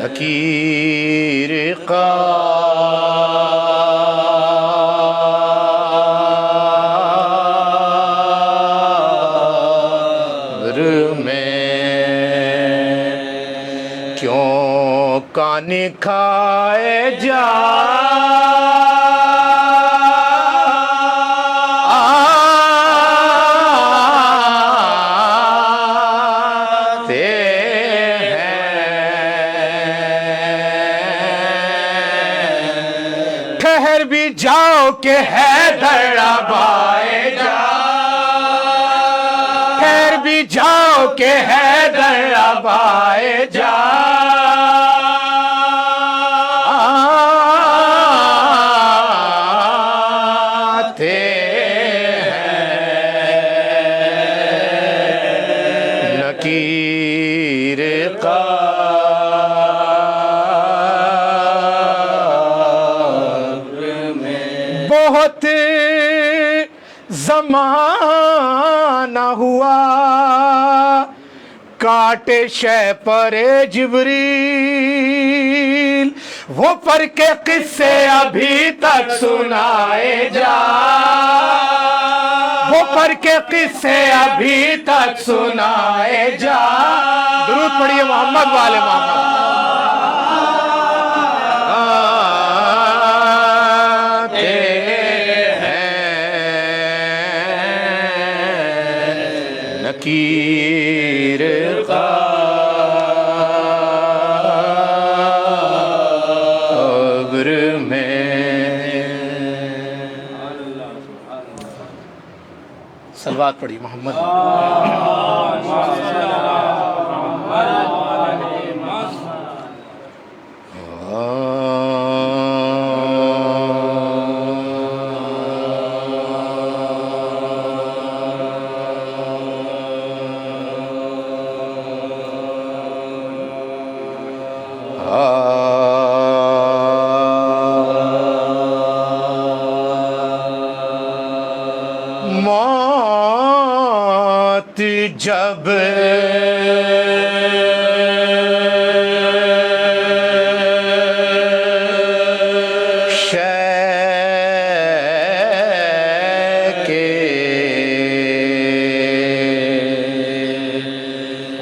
لکیر قبر میں کیوں کان کھائے جاتے ہیں ٹھہر بھی جاؤ کہ حیدر آبائے جا ٹھہر بھی جاؤ کہ حیدر آبائے جا لکیر قبر میں بہت زمانہ ہوا کاٹے شہ پر جبریل وہ پر کے قصے ابھی تک سنائے جا وہ پر کے قصے ابھی تک سنائے جا درود پڑھیے محمد والے محمد لکیر قبر میں صلوات پڑھی محمد موت جب شے کے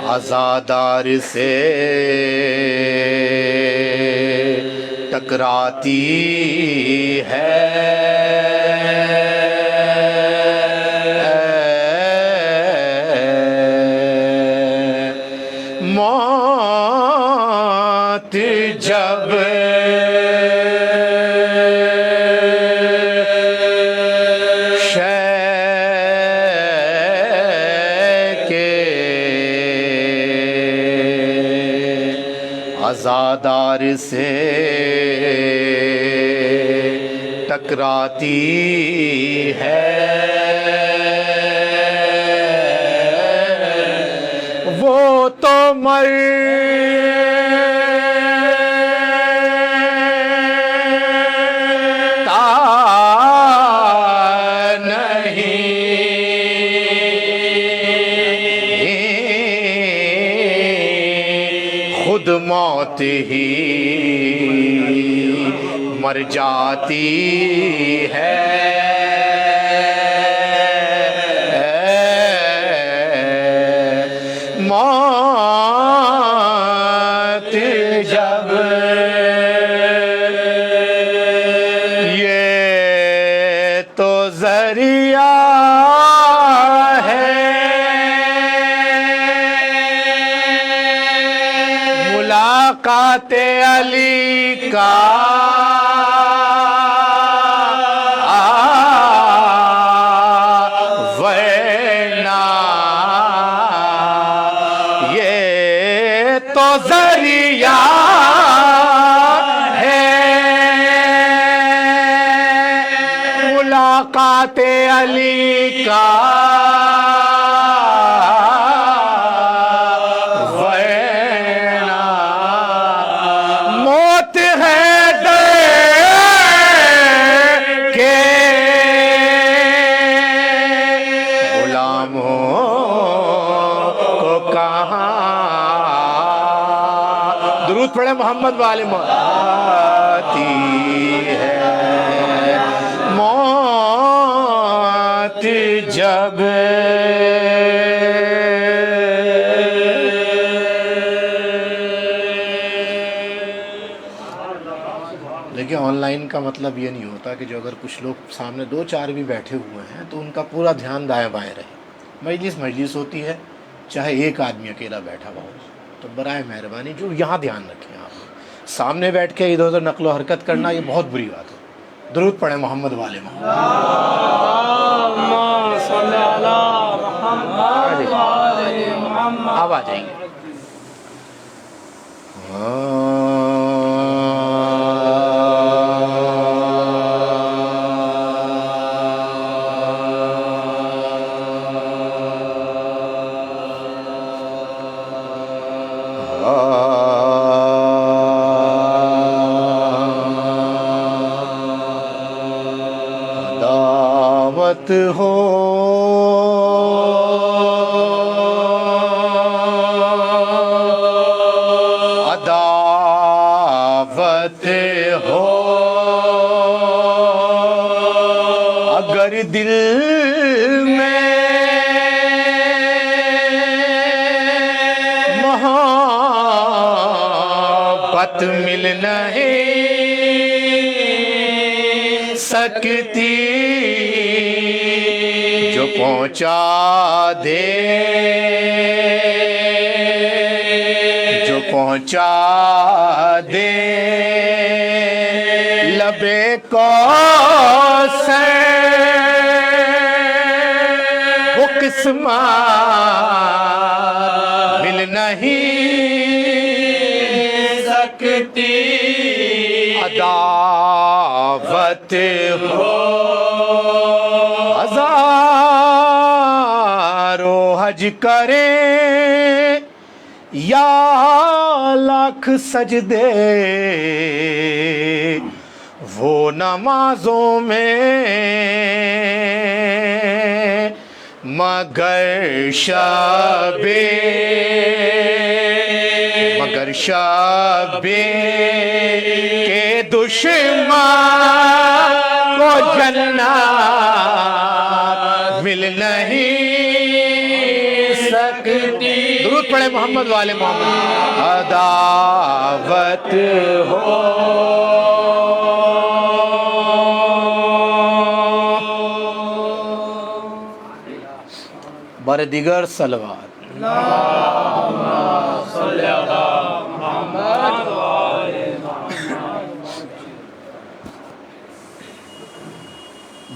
عزادار سے ٹکراتی ہے موت جب شے کے عزادار سے ٹکراتی ہے وہ تو مرتا نہیں خود موت ہی مر جاتی ہے موت جب یہ تو ذریعہ ہے ملاقات علی کا تو ذریعہ ہے ملاقات علی کا ورنہ درود پڑھے محمد والے آتی ہے موت جب دیکھیں آن لائن کا مطلب یہ نہیں ہوتا کہ جو اگر کچھ لوگ سامنے دو چار بھی بیٹھے ہوئے ہیں تو ان کا پورا دھیان دائیں بائیں رہے. مجلس ہوتی ہے چاہے ایک آدمی اکیلا بیٹھا ہوا ہو تو برائے مہربانی جو یہاں دھیان رکھیں. آپ سامنے بیٹھ کے ادھر ادھر نقل و حرکت کرنا یہ بہت بری بات ہے. درود پڑھیں محمد والے محمد. آپ آ جائیں گے. دعوت ہو عداوت ہو اگر دل میں محبت مل نہیں سکتی جو پہنچا دے لبے کوثر وہ قسمت مل نہیں سکتی. عداوت ہو ہزاروں حج کرے یا لاکھ سجدے وہ نمازوں میں مگر شب کے دشمن کو جنت مل نہیں سکتی. درود پڑھے محمد والے محمد. عداوت ہو بار دیگر صلوات.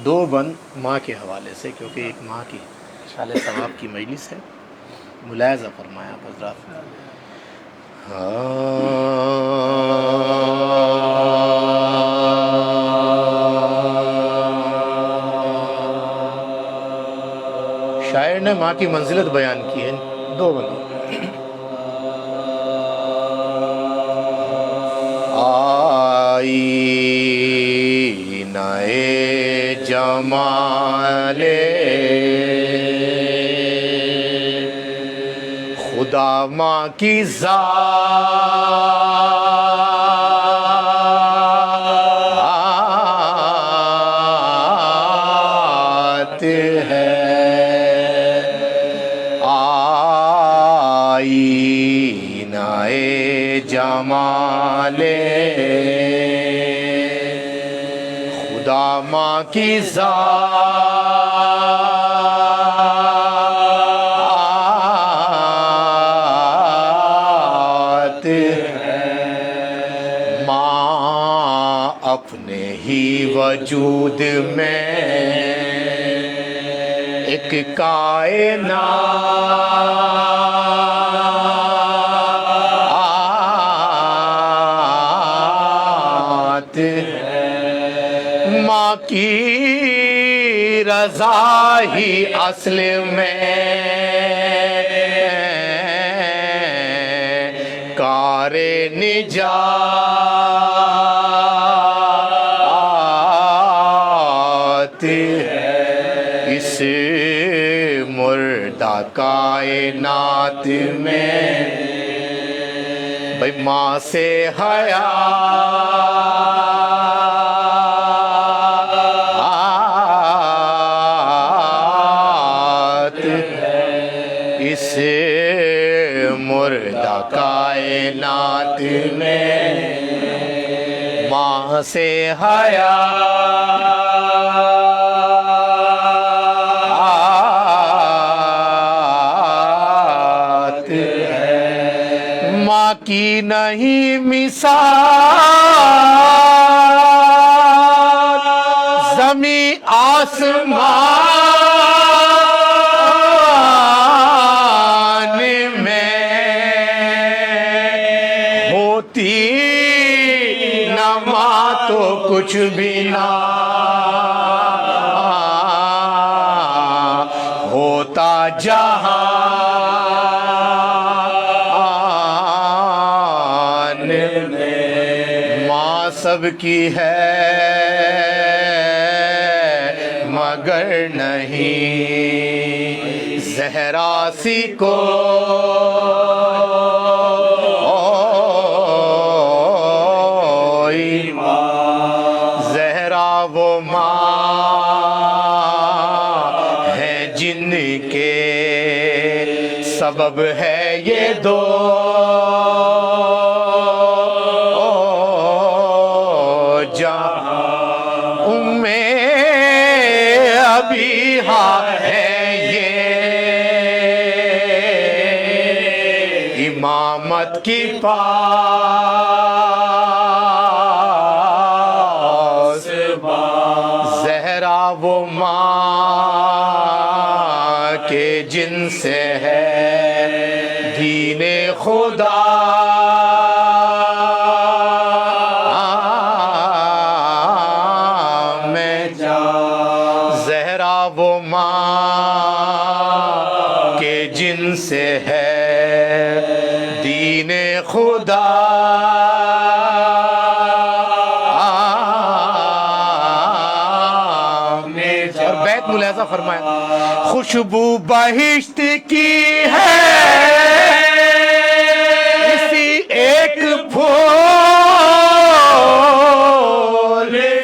دو بند ماں کے حوالے سے کیونکہ ایک ماں کی اشارہ ثواب کی مجلس ہے. ملاحظہ فرمایا حضرات. شاعر نے ماں کی منزلت بیان کی ہے. دو بندوں آئی نئے جمال خدا ماں کی ذات ہے. آئینہ جمال خدا ماں کی ذات ہے. ماں اپنے ہی وجود میں ایک کائنات ہے. ماں کی رضا ہی اصل میں کار نجات ہے. اس مردہ کائنات میں بھائی ماں سے حیا اس مردہ کائنات میں ماں سے حیات ہے ماں کی نہیں مثال زمین آسمان میں ہوتی نہ ماں تو کچھ بھی نہ ہوتا جہان میں ماں سب کی ہے مگر نہیں زہرا سی کو زہرا وہ ماں ہے جن کے سبب ہے یہ دو جہاں ابیہا ہے یہ امامت کی پاس زہرا وہ ماں کے جن سے ہے دین خدا وہ ماں کے جن سے ہے دین خدا اور بیت ملاحظہ فرمائے خوشبو بہشت کی ہے اسی ایک پھول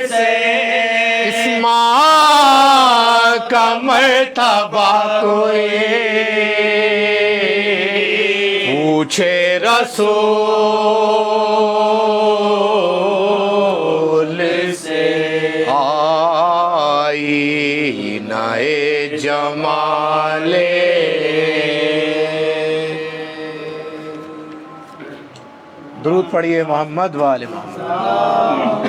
سے اس ماں کا مرتبہ کوئی پوچھے رسول سے آئینہ جمال درود پڑھیے محمد و آل محمد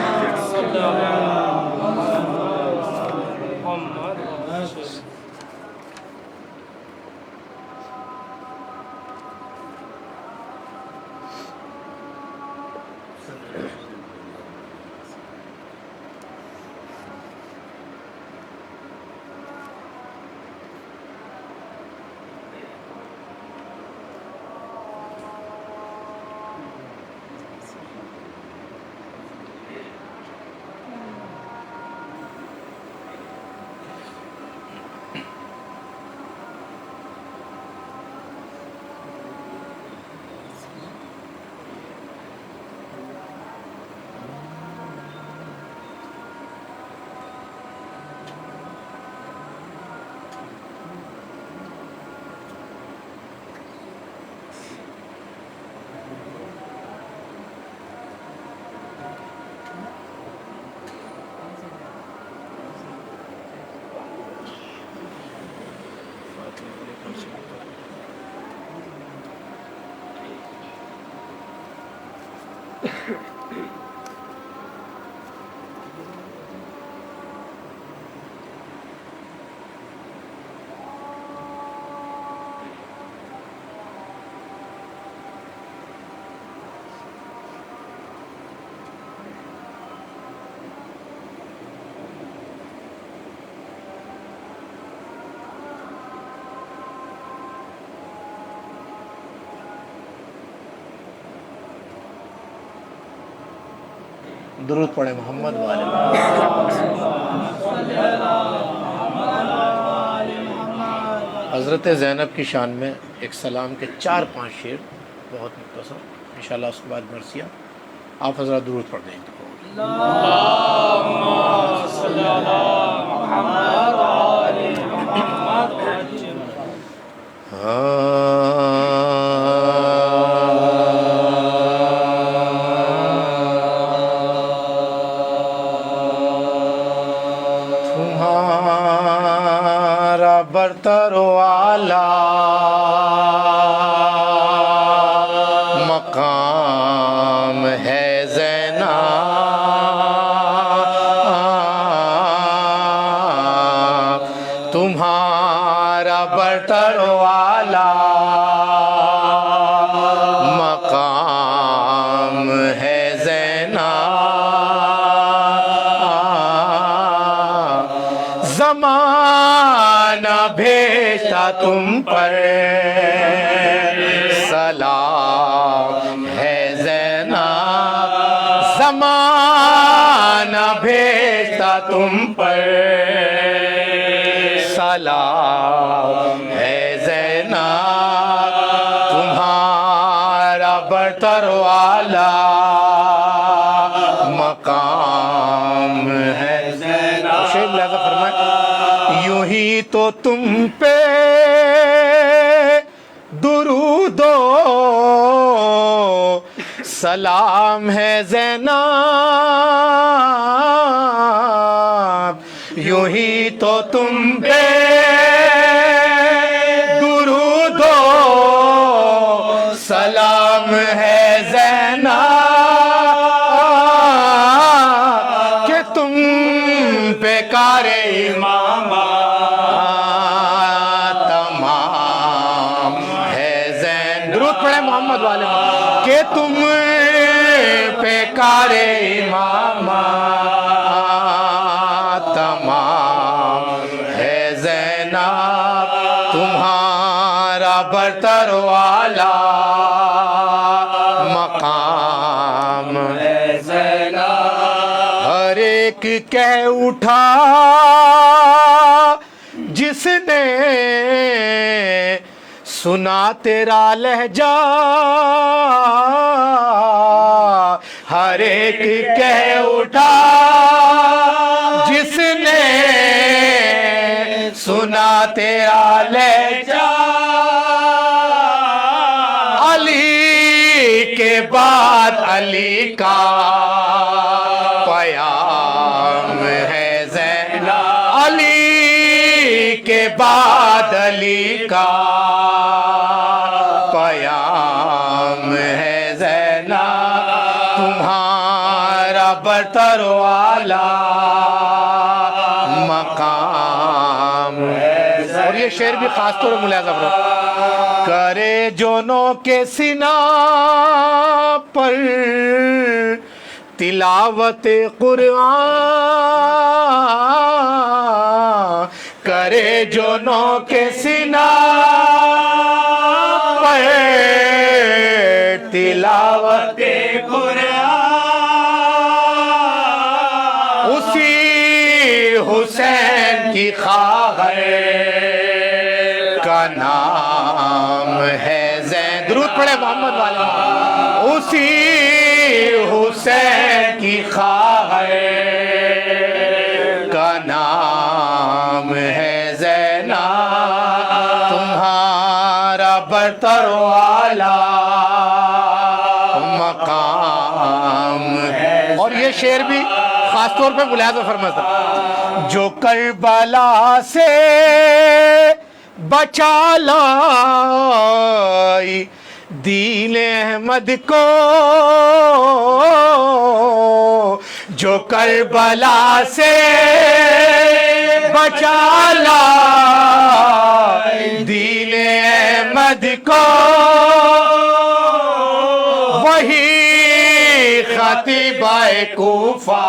درود پڑھے محمد و آل محمد۔ حضرت زینب کی شان میں ایک سلام کے 4-5 شعر بہت مختصر، انشاءاللہ اس کے بعد مرثیہ. آپ حضرات درود پڑھ دیں. تمہارا برتر و اعلیٰ مقام ہے زینب، تمہارا برتر و اعلیٰ مقام ہے زینب، زمانہ بھیجتا تم پر سلام ہے زینب، زمانہ بھیجتا تم پر سلام ہے زینب، تمہارا برتر و اعلیٰ مقام ہے زینب. شیخ لہذا فرمائے یوں ہی تو تم پہ درود و سلام ہے زینب، یوں ہی تو تم پہ درود و سلام ہے زینب، کہ تم پہ کار امام تمام ہے زین. درود پڑھے محمد والے کہ تم پہ کار امام تمام ہے زینب، تمہارا برتر و اعلیٰ مقام ہے زینب. ہر ایک کہہ اٹھا جس نے سنا تیرا لہجہ، ہر ایک کہہ اٹھا جس نے سنا تیرا لہجہ، علی کے بعد علی کا پیام ہے زینب، علی کے بعد علی کا پیام ہے زینب، تمہارا برتر و اعلیٰ مقام ہے زینب. اور یہ شعر بھی خاص طور پر ملاحظہ کرو، کرے جو نو کے سینہ پر تلاوت قرآن، کرے جو نو کے سینہ پر تلاوت قرآن، اسی حسین کی خواہر کا نام ہے زین. درود پڑھے محمد والے. اسی حسین کی خواہر کا نام ہے زینب، تمہارا برتر و اعلیٰ مقام ہے. اور یہ شعر بھی خاص طور پہ ملاحظہ فرماتا، جو کربلا سے بچا لائی دین احمد کو، جو کربلا سے بچا لائی دین احمد کو، وہی خطیبہ کوفہ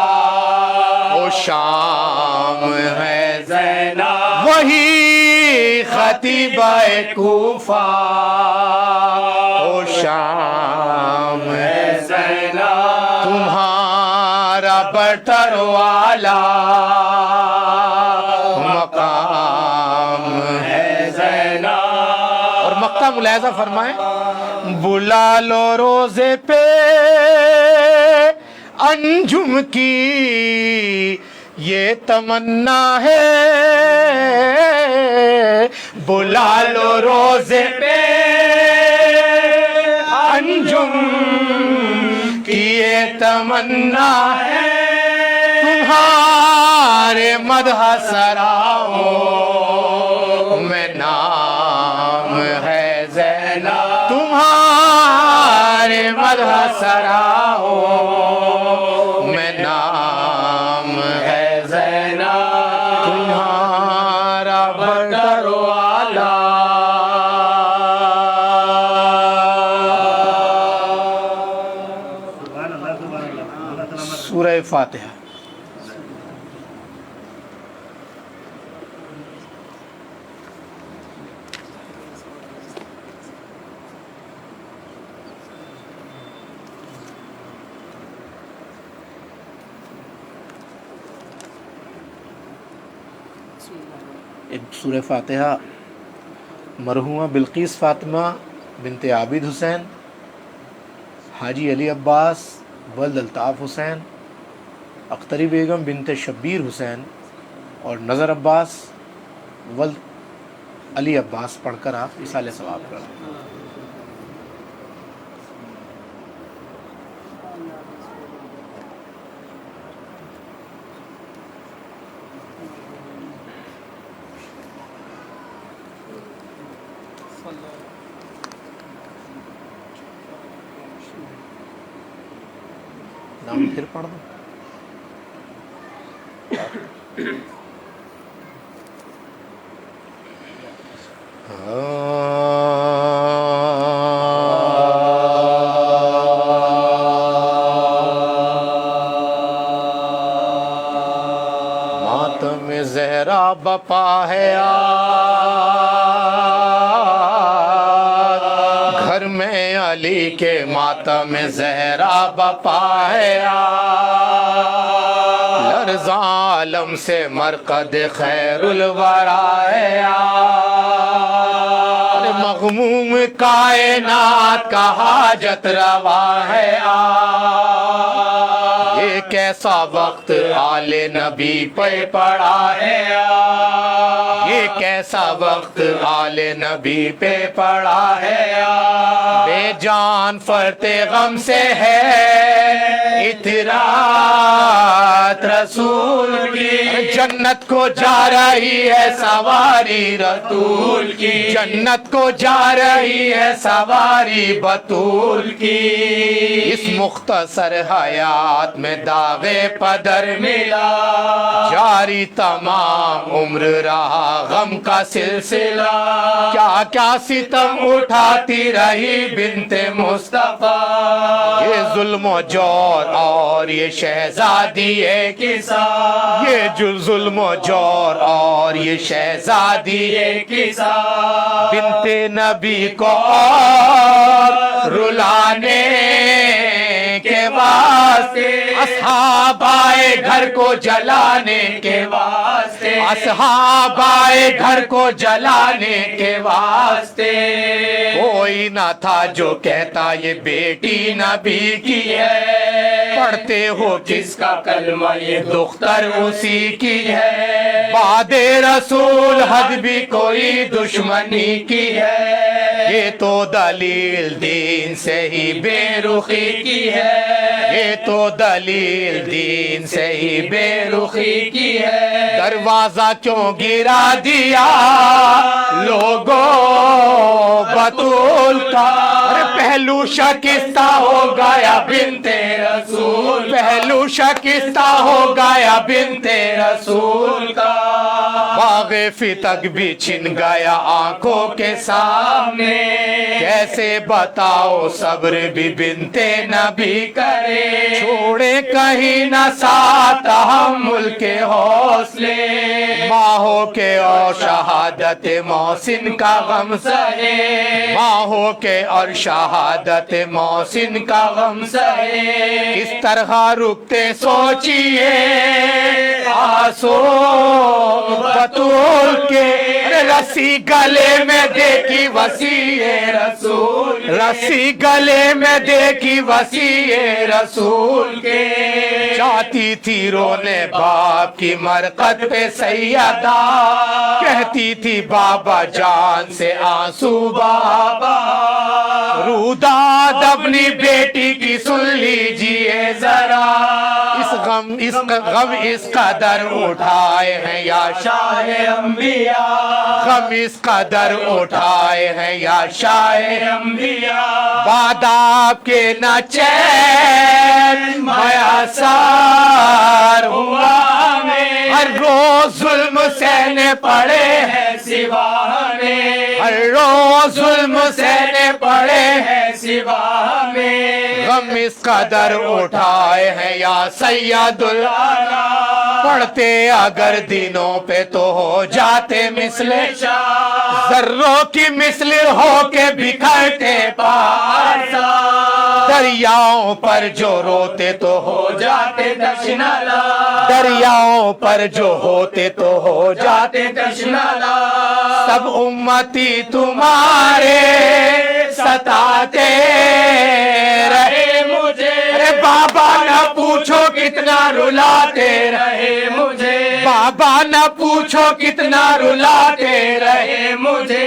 و شام ہے زینب، وہی خطیبہ کوفہ و شام ہے زینب، تمہارا برتر و اعلیٰ مقام ہے زینب. اور مقطع ملاحظہ فرمائیں، بلا لو روزے پہ انجم کی یہ تمنا ہے، بلا لو روزے پہ انجم کی یہ تمنا ہے، تمہارے مدح سراؤں میں نام ہے زینب، تمہارے مدح سراؤں میں نام ہے زینب، تمہارا برتر و اعلیٰ۔ سورہ فاتحہ۔ سورہ فاتحہ مرحومہ بلقیس فاطمہ بنت عابد حسین، حاجی علی عباس ولد الطاف حسین، اختری بیگم بنت شبیر حسین اور نظر عباس ولد علی عباس پڑھ کر آپ اصالہ ثواب کریں۔ نام پھر پڑھ دو۔ ماتم زہرا بپا ہے گھر میں علی کے، ماتم زہرا بپا ہے لرزاں عالم سے مرقد خیر الورا ہے، مغموم کائنات کا حاجت روا ہے، یہ کیسا وقت آل نبی پہ پڑا ہے، یہ کیسا وقت آل نبی پہ پڑا ہے، بے جان فرت غم سے ہے اطراعت رسول کی، جنت کو جا رہی ہے سواری رسول کی، جنت کو جا رہی ہے سواری بطول کی، اس مختصر حیات میں داغ پدر ملا، جاری تمام عمر رہا غم کا سلسلہ، کیا کیا ستم اٹھاتی رہی بنت مصطفیٰ، یہ ظلم و جور اور یہ شہزادی ہے کسا، یہ جو ظلم و جور اور یہ شہزادی ہے کسا، بنت نبی کو اور رلانے کے واسطے، اصحاب آئے گھر کو جلانے کے واسطے، اصحاب آئے گھر کو جلانے کے واسطے، کوئی نہ تھا جو کہتا یہ بیٹی نبی کی ہے، پڑھتے ہو کس کا کلمہ یہ دختر اسی کی ہے، بعد رسول حد بھی کوئی دشمنی کی ہے، یہ تو دلیل دین سے ہی بے رخی کی ہے، یہ تو دلیل دین سے ہی بے رخی کی ہے، دروازہ کیوں گرا دیا لوگوں بطول کا، پہلو شکستہ ہو گیا بنت رسول، پہلو شکستہ ہو گیا بنت رسول کا، باغ فتق بھی چھن گیا آنکھوں کے سامنے، کیسے بتاؤ صبر بھی بنت نبی کرے، چھوڑے کہیں نہ ساتھ تحمل کے حوصلے، ماں کے اور شہادت محسن کا غم سہے، ماں کے اور شہادت محسن کا غم سہے، کس طرح رکتے سوچیے آسو بطول رسول کے رسی گلے میں دیکھی وسیع رسول رسی گلے میں دیکھی وسیع رسول کے چاہتی تھی رونے باپ کی مرقد پہ سیدہ کہتی تھی بابا جان سے آنسو بابا روداد اپنی بیٹی کی سن لیجئے ذرا غم اس قدر اٹھائے ہیں یا شاہ انبیاء غم اس قدر اٹھائے ہیں یا شاہ انبیاء بعد آپ کے نہ چین میسر ہوا ہمیں ہر روز ظلم سہنے پڑے ہیں سوا ہمیں ہر روز ظلم سہنے پڑے ہیں سوا ہمیں غم اس قدر اٹھائے ہیں یا سید العالم پڑھتے اگر دینوں پہ تو ہو جاتے مثل شاہ ذروں کی مثل ہو کے بکھرتے پاسا دریاؤں پر جو روتے تو ہو جاتے تشنالا دریاؤں پر جو ہوتے تو ہو جاتے تشنالا سب امتی تمہارے ستاتے رہے مجھے ارے بابا نہ پوچھو کتنا رلاتے رہے مجھے بابا نہ پوچھو کتنا رلاتے رہے مجھے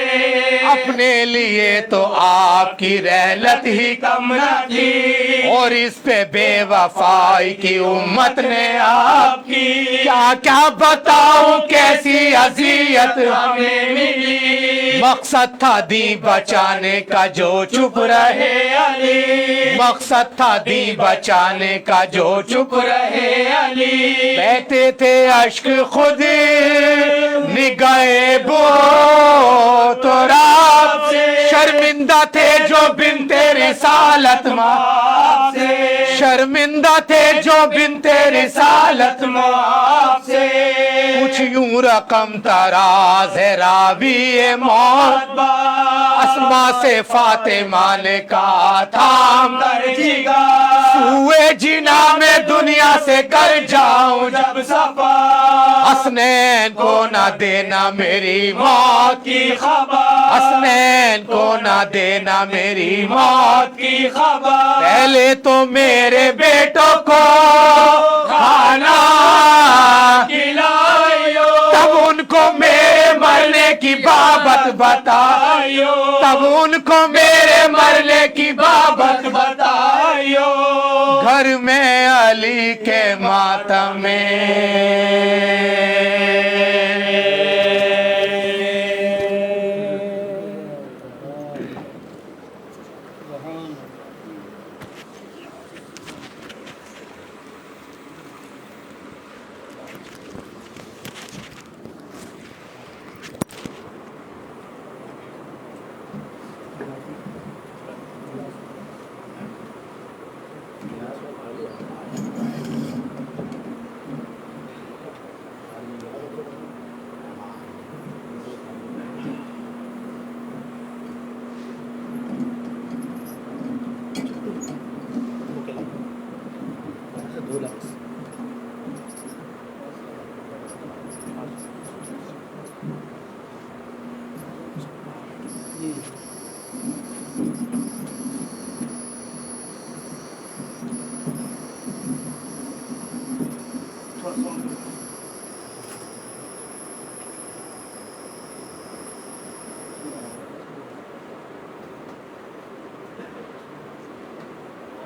اپنے لیے تو آپ کی رحلت ہی کم نہ تھی اور اس پہ بے وفائی کی امت نے آپ کی کیا کیا بتاؤں کیسی اذیت ہمیں ملی مقصد تھا دین بچانے کا جو چپ رہے علی مقصد تھا دین بچانے کا جو چپ رہے علی بہتے تھے اشک خود نگاہ بو تو رب سے شرمندہ تھے جو بنت رسالت ماں سے شرمندہ تھے جو بنت رسالت ماں سے کچھ یوں رقم تراز ہے راوی موت اسما سے فاطمہ نے کہا تھام کر جگا سوئے جنا میں دنیا سے کر جاؤں جب صفا حسنین کو نہ دینا میری موت کی خبر حسنین کو نہ دینا میری موت کی خبر پہلے تو میرے بیٹوں کو کھانا کھلائیو تب ان کو میرے مرنے کی بابت بتائیو تب ان کو میرے مرنے کی بابت بتائیو گھر میں علی کے ماتم میں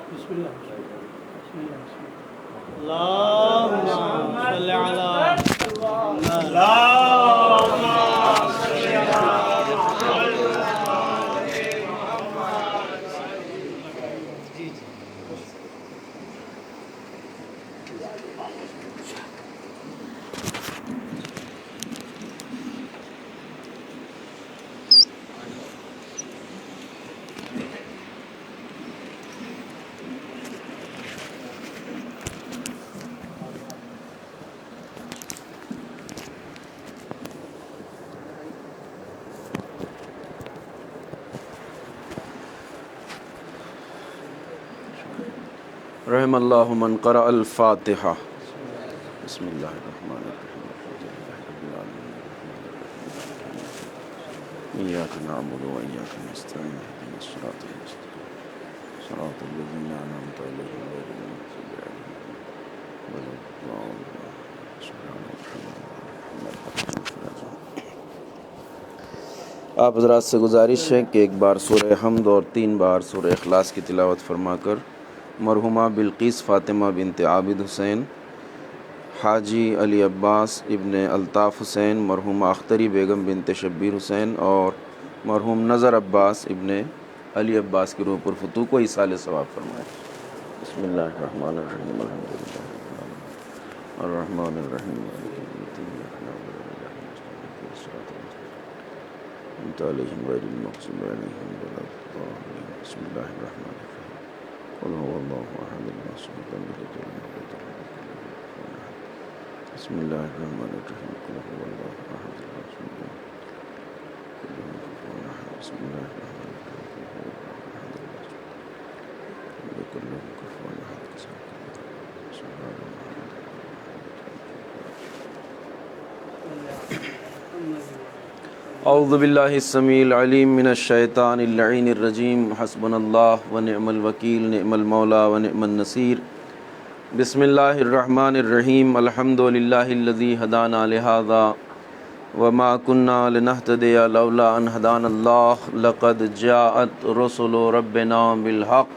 بسم الله بسم الله اللهم صل على اللهم صل رحم اللہ من قرأ الفاتحہ بسم اللہ الرحمن الرحیم إياك نعبد وإياك نستعين اهدنا الصراط المستقيم صراط الذين أنعمت عليهم غير المغضوب عليهم ولا الضالين سبحان ربك. آپ حضرات سے گزارش ہے کہ ایک بار سورہ حمد اور 3 بار سورہ اخلاص کی تلاوت فرما کر مرحومہ بلقیس فاطمہ بنت عابد حسین، حاجی علی عباس ابن الطاف حسین، مرحومہ اختری بیگم بنت شبیر حسین اور مرحوم نظر عباس ابن علی عباس کی روح پر فتوح کو ایصال ثواب فرمائے. بسم اللہ الرحمن الرحیم الحمد للہ الرحمن الرحیم مالک یوم الدین إياك نعبد وإياك نستعين اهدنا الصراط المستقيم أنعمت عليهم غير المغضوب عليهم ولا الضالين. بسم الله الرحمن الرحيم قل هو الله أحد الله الصمد لم يلد ولم يولد ولم يكن له كفوا أحد. بسم الله الرحمن الرحيم قل هو الله أحد الله الصمد لم يلد ولم يكن له كفوا أحد. بسم الله الرحمن الرحيم قل هو الله أحد الله الصمد لم يكن له كفوا أحد. سبحان الله. اعوذ باللہ السمیع العلیم من الشیطان اللعین الرجیم. حسبنا اللہ ونعم الوکیل نعم المولا ونعم النصیر. بسم اللہ الرحمن الرحیم. الحمد للہ الذی ہدانا لہذا وما كنا لنهتدی لولا ان ہدانا اللہ لقد جاءت رسل ربنا بالحق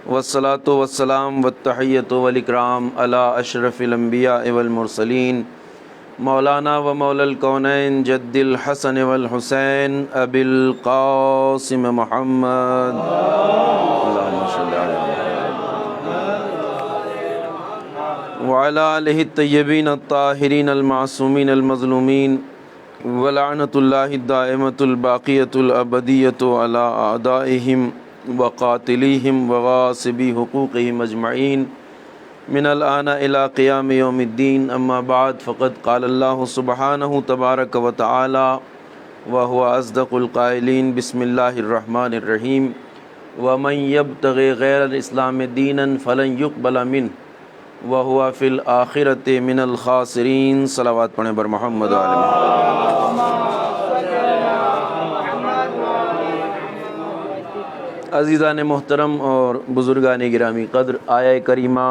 والصلاة والسلام والتحیۃ والاکرام علی اشرف الانبیاء والمرسلین مولانا و مولا الکونین جد الحسن والحسین ابی القاسم محمد اللہم صلی علی محمد وعلی آلہ الطیبین الطاہرین المعصومین المظلومین ولعنۃ اللہ الدائمۃ الباقیۃ الابدیۃ علی اعدائہم وقاتلیہم وغاصبی حقوقہم اجمعین من الآن إلى قیام یوم الدین. اما بعد فقد قال اللہ سبحانہ تبارک و تعالی وهو اصدق القائلین. بسم اللہ الرحمن الرحیم. ومن يبتغ غیر الاسلام دینا فلن يقبل منه وهو في الآخرة من الخاسرین. صلوات پڑھیں بر محمد و آل محمد. عزیزان محترم اور بزرگان گرامی قدر، آیہ کریمہ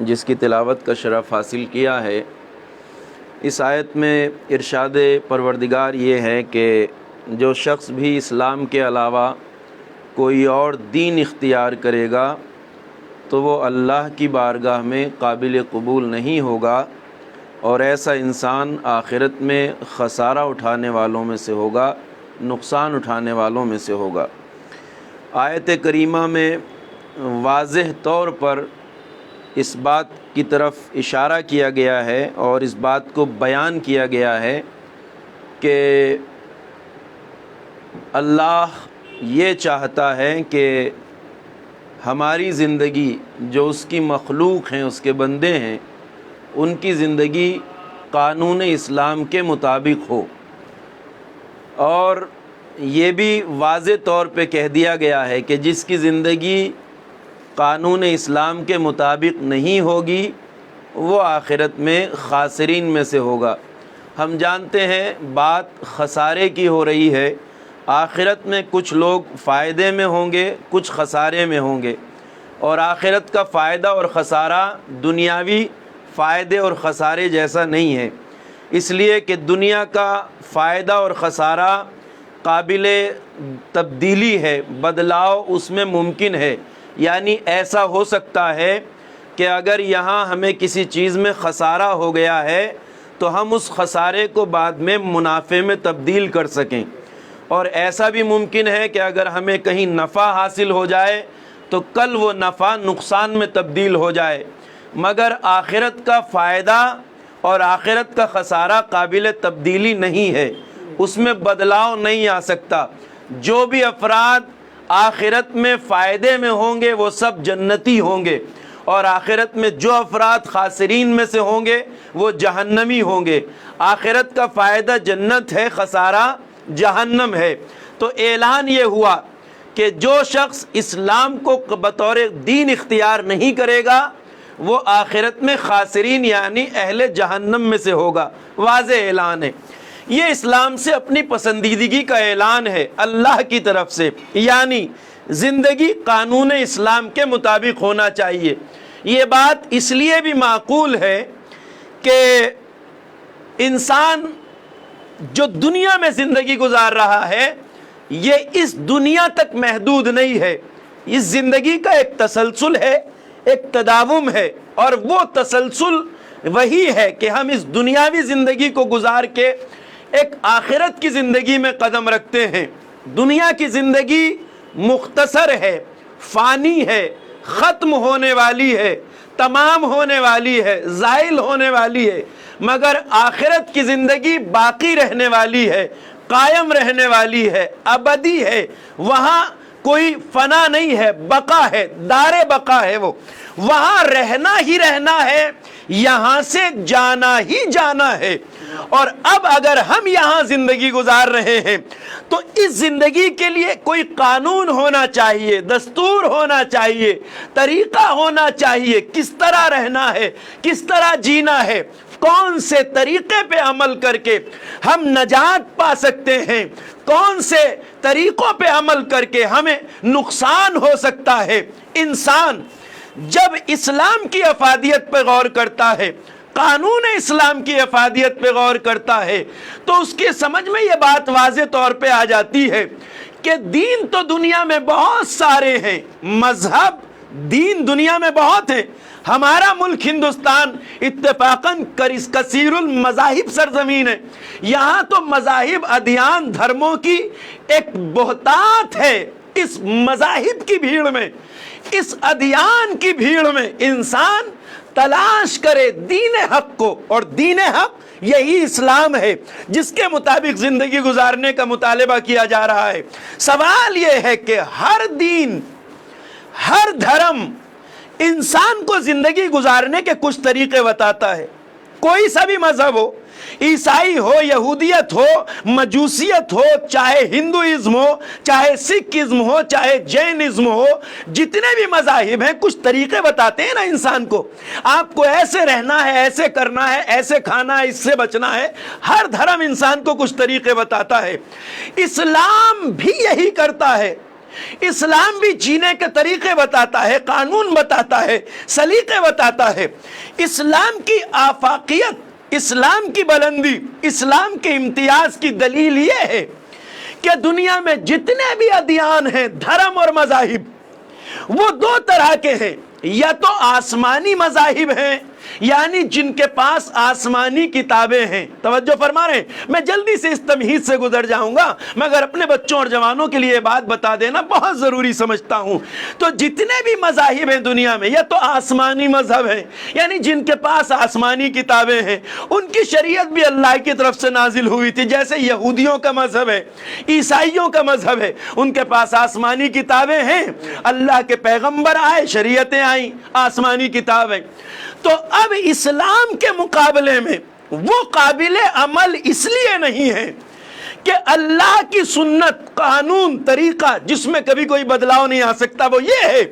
جس کی تلاوت کا شرف حاصل کیا ہے، اس آیت میں ارشاد پروردگار یہ ہے کہ جو شخص بھی اسلام کے علاوہ کوئی اور دین اختیار کرے گا تو وہ اللہ کی بارگاہ میں قابل قبول نہیں ہوگا، اور ایسا انسان آخرت میں خسارہ اٹھانے والوں میں سے ہوگا، نقصان اٹھانے والوں میں سے ہوگا. آیت کریمہ میں واضح طور پر اس بات کی طرف اشارہ کیا گیا ہے اور اس بات کو بیان کیا گیا ہے کہ اللہ یہ چاہتا ہے کہ ہماری زندگی، جو اس کی مخلوق ہیں، اس کے بندے ہیں، ان کی زندگی قانون اسلام کے مطابق ہو. اور یہ بھی واضح طور پہ کہہ دیا گیا ہے کہ جس کی زندگی قانون اسلام کے مطابق نہیں ہوگی وہ آخرت میں خاسرین میں سے ہوگا. ہم جانتے ہیں بات خسارے کی ہو رہی ہے. آخرت میں کچھ لوگ فائدے میں ہوں گے، کچھ خسارے میں ہوں گے، اور آخرت کا فائدہ اور خسارہ دنیاوی فائدے اور خسارے جیسا نہیں ہے. اس لیے کہ دنیا کا فائدہ اور خسارہ قابل تبدیلی ہے، بدلاؤ اس میں ممکن ہے. یعنی ایسا ہو سکتا ہے کہ اگر یہاں ہمیں کسی چیز میں خسارہ ہو گیا ہے تو ہم اس خسارے کو بعد میں منافع میں تبدیل کر سکیں، اور ایسا بھی ممکن ہے کہ اگر ہمیں کہیں نفع حاصل ہو جائے تو کل وہ نفع نقصان میں تبدیل ہو جائے. مگر آخرت کا فائدہ اور آخرت کا خسارہ قابل تبدیلی نہیں ہے، اس میں بدلاؤ نہیں آ سکتا. جو بھی افراد آخرت میں فائدے میں ہوں گے وہ سب جنتی ہوں گے، اور آخرت میں جو افراد خاسرین میں سے ہوں گے وہ جہنمی ہوں گے. آخرت کا فائدہ جنت ہے، خسارہ جہنم ہے. تو اعلان یہ ہوا کہ جو شخص اسلام کو بطور دین اختیار نہیں کرے گا وہ آخرت میں خاسرین یعنی اہل جہنم میں سے ہوگا. واضح اعلان ہے. یہ اسلام سے اپنی پسندیدگی کا اعلان ہے اللہ کی طرف سے، یعنی زندگی قانون اسلام کے مطابق ہونا چاہیے۔ یہ بات اس لیے بھی معقول ہے کہ انسان جو دنیا میں زندگی گزار رہا ہے یہ اس دنیا تک محدود نہیں ہے، اس زندگی کا ایک تسلسل ہے، ایک تداوم ہے، اور وہ تسلسل وہی ہے کہ ہم اس دنیاوی زندگی کو گزار کے ایک آخرت کی زندگی میں قدم رکھتے ہیں۔ دنیا کی زندگی مختصر ہے، فانی ہے، ختم ہونے والی ہے، تمام ہونے والی ہے، زائل ہونے والی ہے، مگر آخرت کی زندگی باقی رہنے والی ہے، قائم رہنے والی ہے، ابدی ہے، وہاں کوئی فنا نہیں ہے، بقا ہے، دار بقا ہے، وہ وہاں رہنا ہی رہنا ہے، یہاں سے جانا ہی جانا ہے۔ اور اب اگر ہم یہاں زندگی گزار رہے ہیں تو اس زندگی کے لیے کوئی قانون ہونا چاہیے، دستور ہونا چاہیے، طریقہ ہونا چاہیے، کس طرح رہنا ہے، کس طرح جینا ہے، کون سے طریقے پہ عمل کر کے ہم نجات پا سکتے ہیں، کون سے طریقوں پہ عمل کر کے ہمیں نقصان ہو سکتا ہے۔ انسان جب اسلام کی افادیت پہ غور کرتا ہے، قانون اسلام کی افادیت پہ غور کرتا ہے، تو اس کی سمجھ میں یہ بات واضح طور پہ آ جاتی ہے کہ دین تو دنیا میں بہت سارے ہیں، مذہب دین دنیا میں بہت ہیں۔ ہمارا ملک ہندوستان اتفاقاً کثیر المذاہب سرزمین ہے، یہاں تو مذاہب، ادیان، دھرموں کی ایک بہتات ہے۔ اس مذاہب کی بھیڑ میں، اس ادیان کی بھیڑ میں انسان تلاش کرے دین حق کو، اور دین حق یہی اسلام ہے جس کے مطابق زندگی گزارنے کا مطالبہ کیا جا رہا ہے۔ سوال یہ ہے کہ ہر دین، ہر دھرم انسان کو زندگی گزارنے کے کچھ طریقے بتاتا ہے۔ کوئی سا بھی مذہب ہو، عیسائی ہو، یہودیت ہو، مجوسیت ہو، چاہے ہندوازم ہو، چاہے سکھ ازم ہو، چاہے جین ازم ہو، جتنے بھی مذاہب ہیں کچھ طریقے بتاتے ہیں نا انسان کو، آپ کو ایسے رہنا ہے، ایسے کرنا ہے، ایسے کھانا ہے، اس سے بچنا ہے۔ ہر دھرم انسان کو کچھ طریقے بتاتا ہے۔ اسلام بھی یہی کرتا ہے، اسلام بھی جینے کے طریقے بتاتا ہے، قانون بتاتا ہے، سلیقے بتاتا ہے۔ اسلام کی آفاقیت، اسلام کی بلندی، اسلام کے امتیاز کی دلیل یہ ہے کہ دنیا میں جتنے بھی ادیان ہیں، دھرم اور مذاہب، وہ دو طرح کے ہیں۔ یا تو آسمانی مذاہب ہیں، یعنی جن کے پاس آسمانی کتابیں ہیں۔ توجہ فرما رہے ہیں، میں جلدی سے اس تمہید سے گزر جاؤں گا، مگر اپنے بچوں اور جوانوں کے لیے بات بتا دینا بہت ضروری سمجھتا ہوں۔ تو جتنے بھی مذاہب ہیں دنیا میں، یا تو آسمانی مذہب ہیں، یعنی جن کے پاس آسمانی کتابیں ہیں، ان کی شریعت بھی اللہ کی طرف سے نازل ہوئی تھی، جیسے یہودیوں کا مذہب ہے، عیسائیوں کا مذہب ہے، ان کے پاس آسمانی کتابیں ہیں، اللہ کے پیغمبر آئے، شریعتیں آئیں، آسمانی کتاب ہے۔ تو اب اسلام کے مقابلے میں وہ قابل عمل اس لیے نہیں ہے کہ اللہ کی سنت، قانون، طریقہ جس میں کبھی کوئی بدلاؤ نہیں آ سکتا، وہ یہ ہے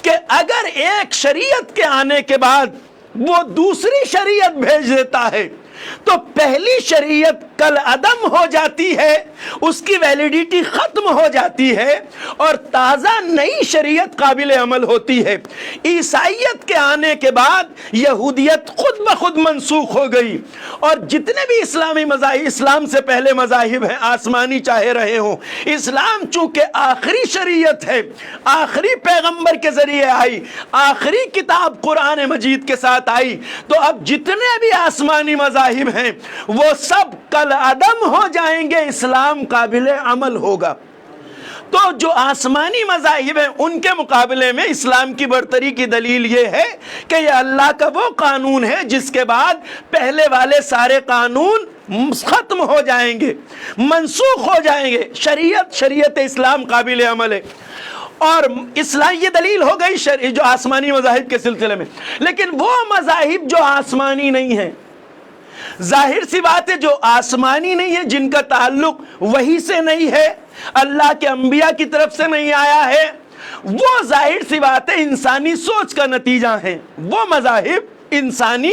کہ اگر ایک شریعت کے آنے کے بعد وہ دوسری شریعت بھیج دیتا ہے تو پہلی شریعت کل عدم ہو جاتی ہے، اس کی ویلیڈیٹی ختم ہو جاتی ہے، اور تازہ نئی شریعت قابل عمل ہوتی ہے۔ عیسائیت کے آنے کے بعد یہودیت خود بخود منسوخ ہو گئی، اور جتنے بھی اسلامی مذاہب، اسلام سے پہلے مذاہب ہیں، آسمانی چاہے رہے ہوں، اسلام چونکہ آخری شریعت ہے، آخری پیغمبر کے ذریعے آئی، آخری کتاب قرآن مجید کے ساتھ آئی، تو اب جتنے بھی آسمانی مذاہب ہیں وہ سب کل عدم ہو جائیں گے، اسلام قابل عمل ہوگا۔ تو جو آسمانی مذاہب ہیں ان کے مقابلے میں اسلام کی برتری کی دلیل یہ ہے کہ یہ اللہ کا وہ قانون ہے جس کے بعد پہلے والے سارے قانون ختم ہو جائیں گے، منسوخ ہو جائیں گے، شریعت اسلام قابل عمل ہے۔ اور اسلام یہ دلیل ہو گئی جو آسمانی مذاہب کے سلسلے میں۔ لیکن وہ مذاہب جو آسمانی نہیں ہیں، ظاہر سی بات ہے جو آسمانی نہیں ہے، جن کا تعلق وحی سے نہیں ہے، اللہ کے انبیاء کی طرف سے نہیں آیا ہے، وہ ظاہر سی بات ہے انسانی سوچ کا نتیجہ ہیں۔ وہ مذاہب انسانی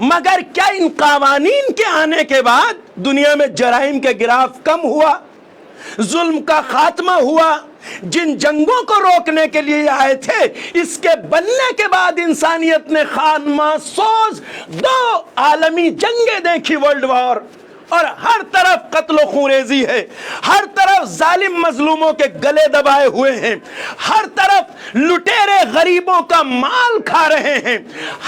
مگر کیا ان قوانین کے آنے کے بعد دنیا میں جرائم کے گراف کم ہوا؟ ظلم کا خاتمہ ہوا؟ جن جنگوں کو روکنے کے لیے آئے تھے، اس کے بننے کے بعد انسانیت نے خانمہ سوز 2 عالمی جنگیں دیکھی، ورلڈ وار، اور ہر طرف قتل و خونریزی ہے، ہر طرف ظالم مظلوموں کے گلے دبائے ہوئے ہیں، ہر طرف لٹیرے غریبوں کا مال کھا رہے ہیں،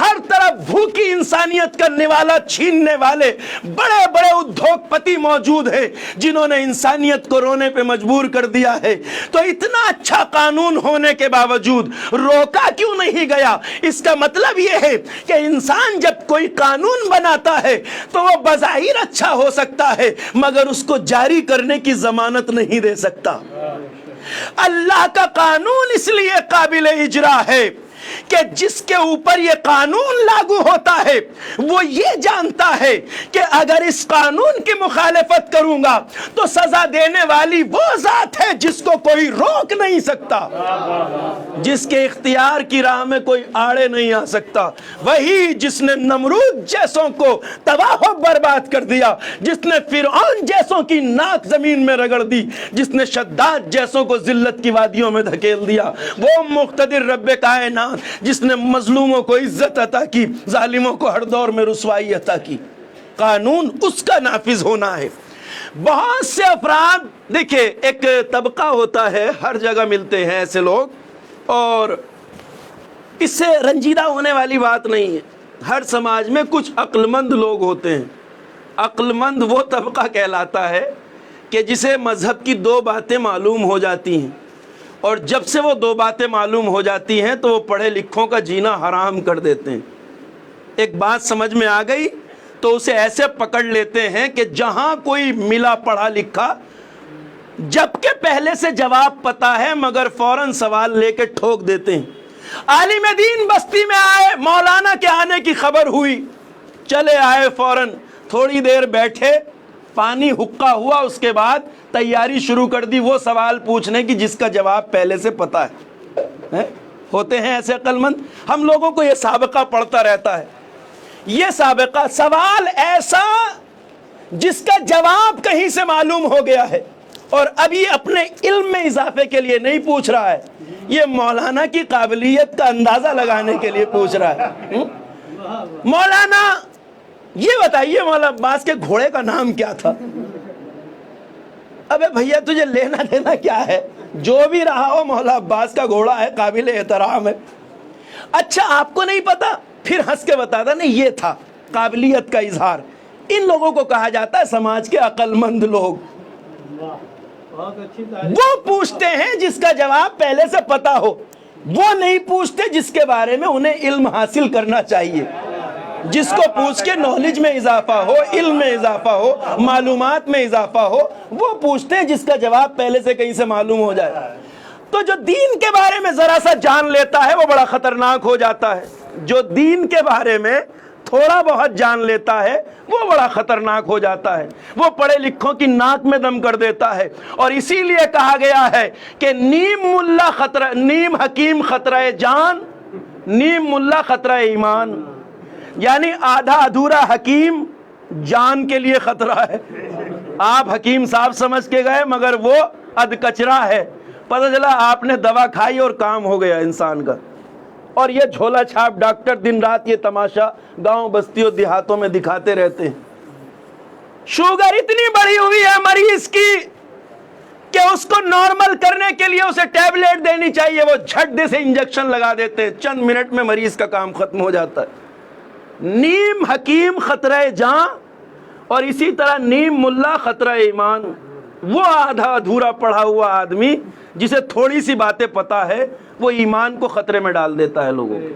ہر طرف بھوکی انسانیت کا نوالا چھیننے والے بڑے بڑے ادھوگ پتی موجود ہیں جنہوں نے انسانیت کو رونے پہ مجبور کر دیا ہے۔ تو اتنا اچھا قانون ہونے کے باوجود روکا کیوں نہیں گیا؟ اس کا مطلب یہ ہے کہ انسان جب کوئی قانون بناتا ہے تو وہ بظاہر اچھا ہو سکتا ہے مگر اس کو جاری کرنے کی ضمانت نہیں دے سکتا۔ اللہ کا قانون اس لیے قابل اجرا ہے کہ جس کے اوپر یہ قانون لاگو ہوتا ہے وہ یہ جانتا ہے کہ اگر اس قانون کی مخالفت کروں گا تو سزا دینے والی وہ ذات ہے جس کو کوئی روک نہیں سکتا، جس کے اختیار کی راہ میں کوئی آڑے نہیں آ سکتا، وہی جس نے نمرود جیسوں کو تباہ و برباد کر دیا، جس نے فرعون جیسوں کی ناک زمین میں رگڑ دی، جس نے شداد جیسوں کو ذلت کی وادیوں میں دھکیل دیا، وہ مقتدر رب کائنات جس نے مظلوموں کو عزت عطا کی، ظالموں کو ہر دور میں رسوائی عطا کی۔ قانون اس کا نافذ ہونا ہے۔ بہت سے افراد، دیکھیں ایک طبقہ ہوتا ہے، ہر جگہ ملتے ہیں ایسے لوگ، اور اس سے رنجیدہ ہونے والی بات نہیں ہے۔ ہر سماج میں کچھ عقل مند لوگ ہوتے ہیں۔ عقل مند وہ طبقہ کہلاتا ہے کہ جسے مذہب کی 2 باتیں معلوم ہو جاتی ہیں، اور جب سے وہ 2 باتیں معلوم ہو جاتی ہیں تو وہ پڑھے لکھوں کا جینا حرام کر دیتے ہیں۔ ایک بات سمجھ میں آ گئی تو اسے ایسے پکڑ لیتے ہیں کہ جہاں کوئی ملا پڑھا لکھا، جبکہ پہلے سے جواب پتا ہے مگر فوراً سوال لے کے ٹھوک دیتے ہیں۔ عالم دین بستی میں آئے، مولانا کے آنے کی خبر ہوئی، چلے آئے فوراً، تھوڑی دیر بیٹھے، پانی حقہ ہوا، اس کے بعد تیاری شروع کر دی وہ سوال پوچھنے کی جس کا جواب پہلے سے پتا ہے۔ ہوتے ہیں ایسے عقل مند، ہم لوگوں کو یہ سابقہ پڑتا رہتا ہے، یہ سابقہ، سوال ایسا جس کا جواب کہیں سے معلوم ہو گیا ہے، اور اب یہ اپنے علم میں اضافے کے لیے نہیں پوچھ رہا ہے، یہ مولانا کی قابلیت کا اندازہ لگانے کے لیے پوچھ رہا ہے۔ مولانا یہ بتائیے مولانا عباس کے گھوڑے کا نام کیا تھا؟ ابے بھیا تجھے لینا دینا کیا ہے؟ جو بھی رہا ہو مولا عباس کا گھوڑا ہے، قابل احترام ہے۔ اچھا آپ کو نہیں پتا؟ پھر ہنس کے بتاتا نہیں یہ تھا، قابلیت کا اظہار۔ ان لوگوں کو کہا جاتا ہے سماج کے عقل مند لوگ۔ وہ پوچھتے ہیں جس کا جواب پہلے سے پتا ہو، وہ نہیں پوچھتے جس کے بارے میں انہیں علم حاصل کرنا چاہیے، جس کو پوچھ کے نالج میں اضافہ ہو، علم میں اضافہ ہو، معلومات میں اضافہ ہو، وہ پوچھتے ہیں جس کا جواب پہلے سے کہیں سے معلوم ہو جائے۔ تو جو دین کے بارے میں ذرا سا جان لیتا ہے وہ بڑا خطرناک ہو جاتا ہے، جو دین کے بارے میں تھوڑا بہت جان لیتا ہے وہ بڑا خطرناک ہو جاتا ہے، وہ پڑھے لکھوں کی ناک میں دم کر دیتا ہے۔ اور اسی لیے کہا گیا ہے کہ نیم ملا خطرہ، نیم حکیم خطرہ جان، نیم ملا خطرہ ایمان، یعنی آدھا ادھورا حکیم جان کے لیے خطرہ ہے۔ آپ حکیم صاحب سمجھ کے گئے مگر وہ اد کچرا ہے، پتہ چلا آپ نے دوا کھائی اور کام ہو گیا انسان کا۔ اور یہ جھولا چھاپ ڈاکٹر دن رات یہ تماشا گاؤں بستیوں دیہاتوں میں دکھاتے رہتے ہیں۔ شوگر اتنی بڑھی ہوئی ہے مریض کی کہ اس کو نارمل کرنے کے لیے اسے ٹیبلیٹ دینی چاہیے، وہ جھٹ دے سے انجیکشن لگا دیتے ہیں، چند منٹ میں مریض کا کام ختم ہو جاتا ہے۔ نیم حکیم خطرہ جاں اور اسی طرح نیم ملا خطرہ ایمان، وہ آدھا ادھورا پڑھا ہوا آدمی جسے تھوڑی سی باتیں پتا ہے وہ ایمان کو خطرے میں ڈال دیتا ہے لوگوں کو،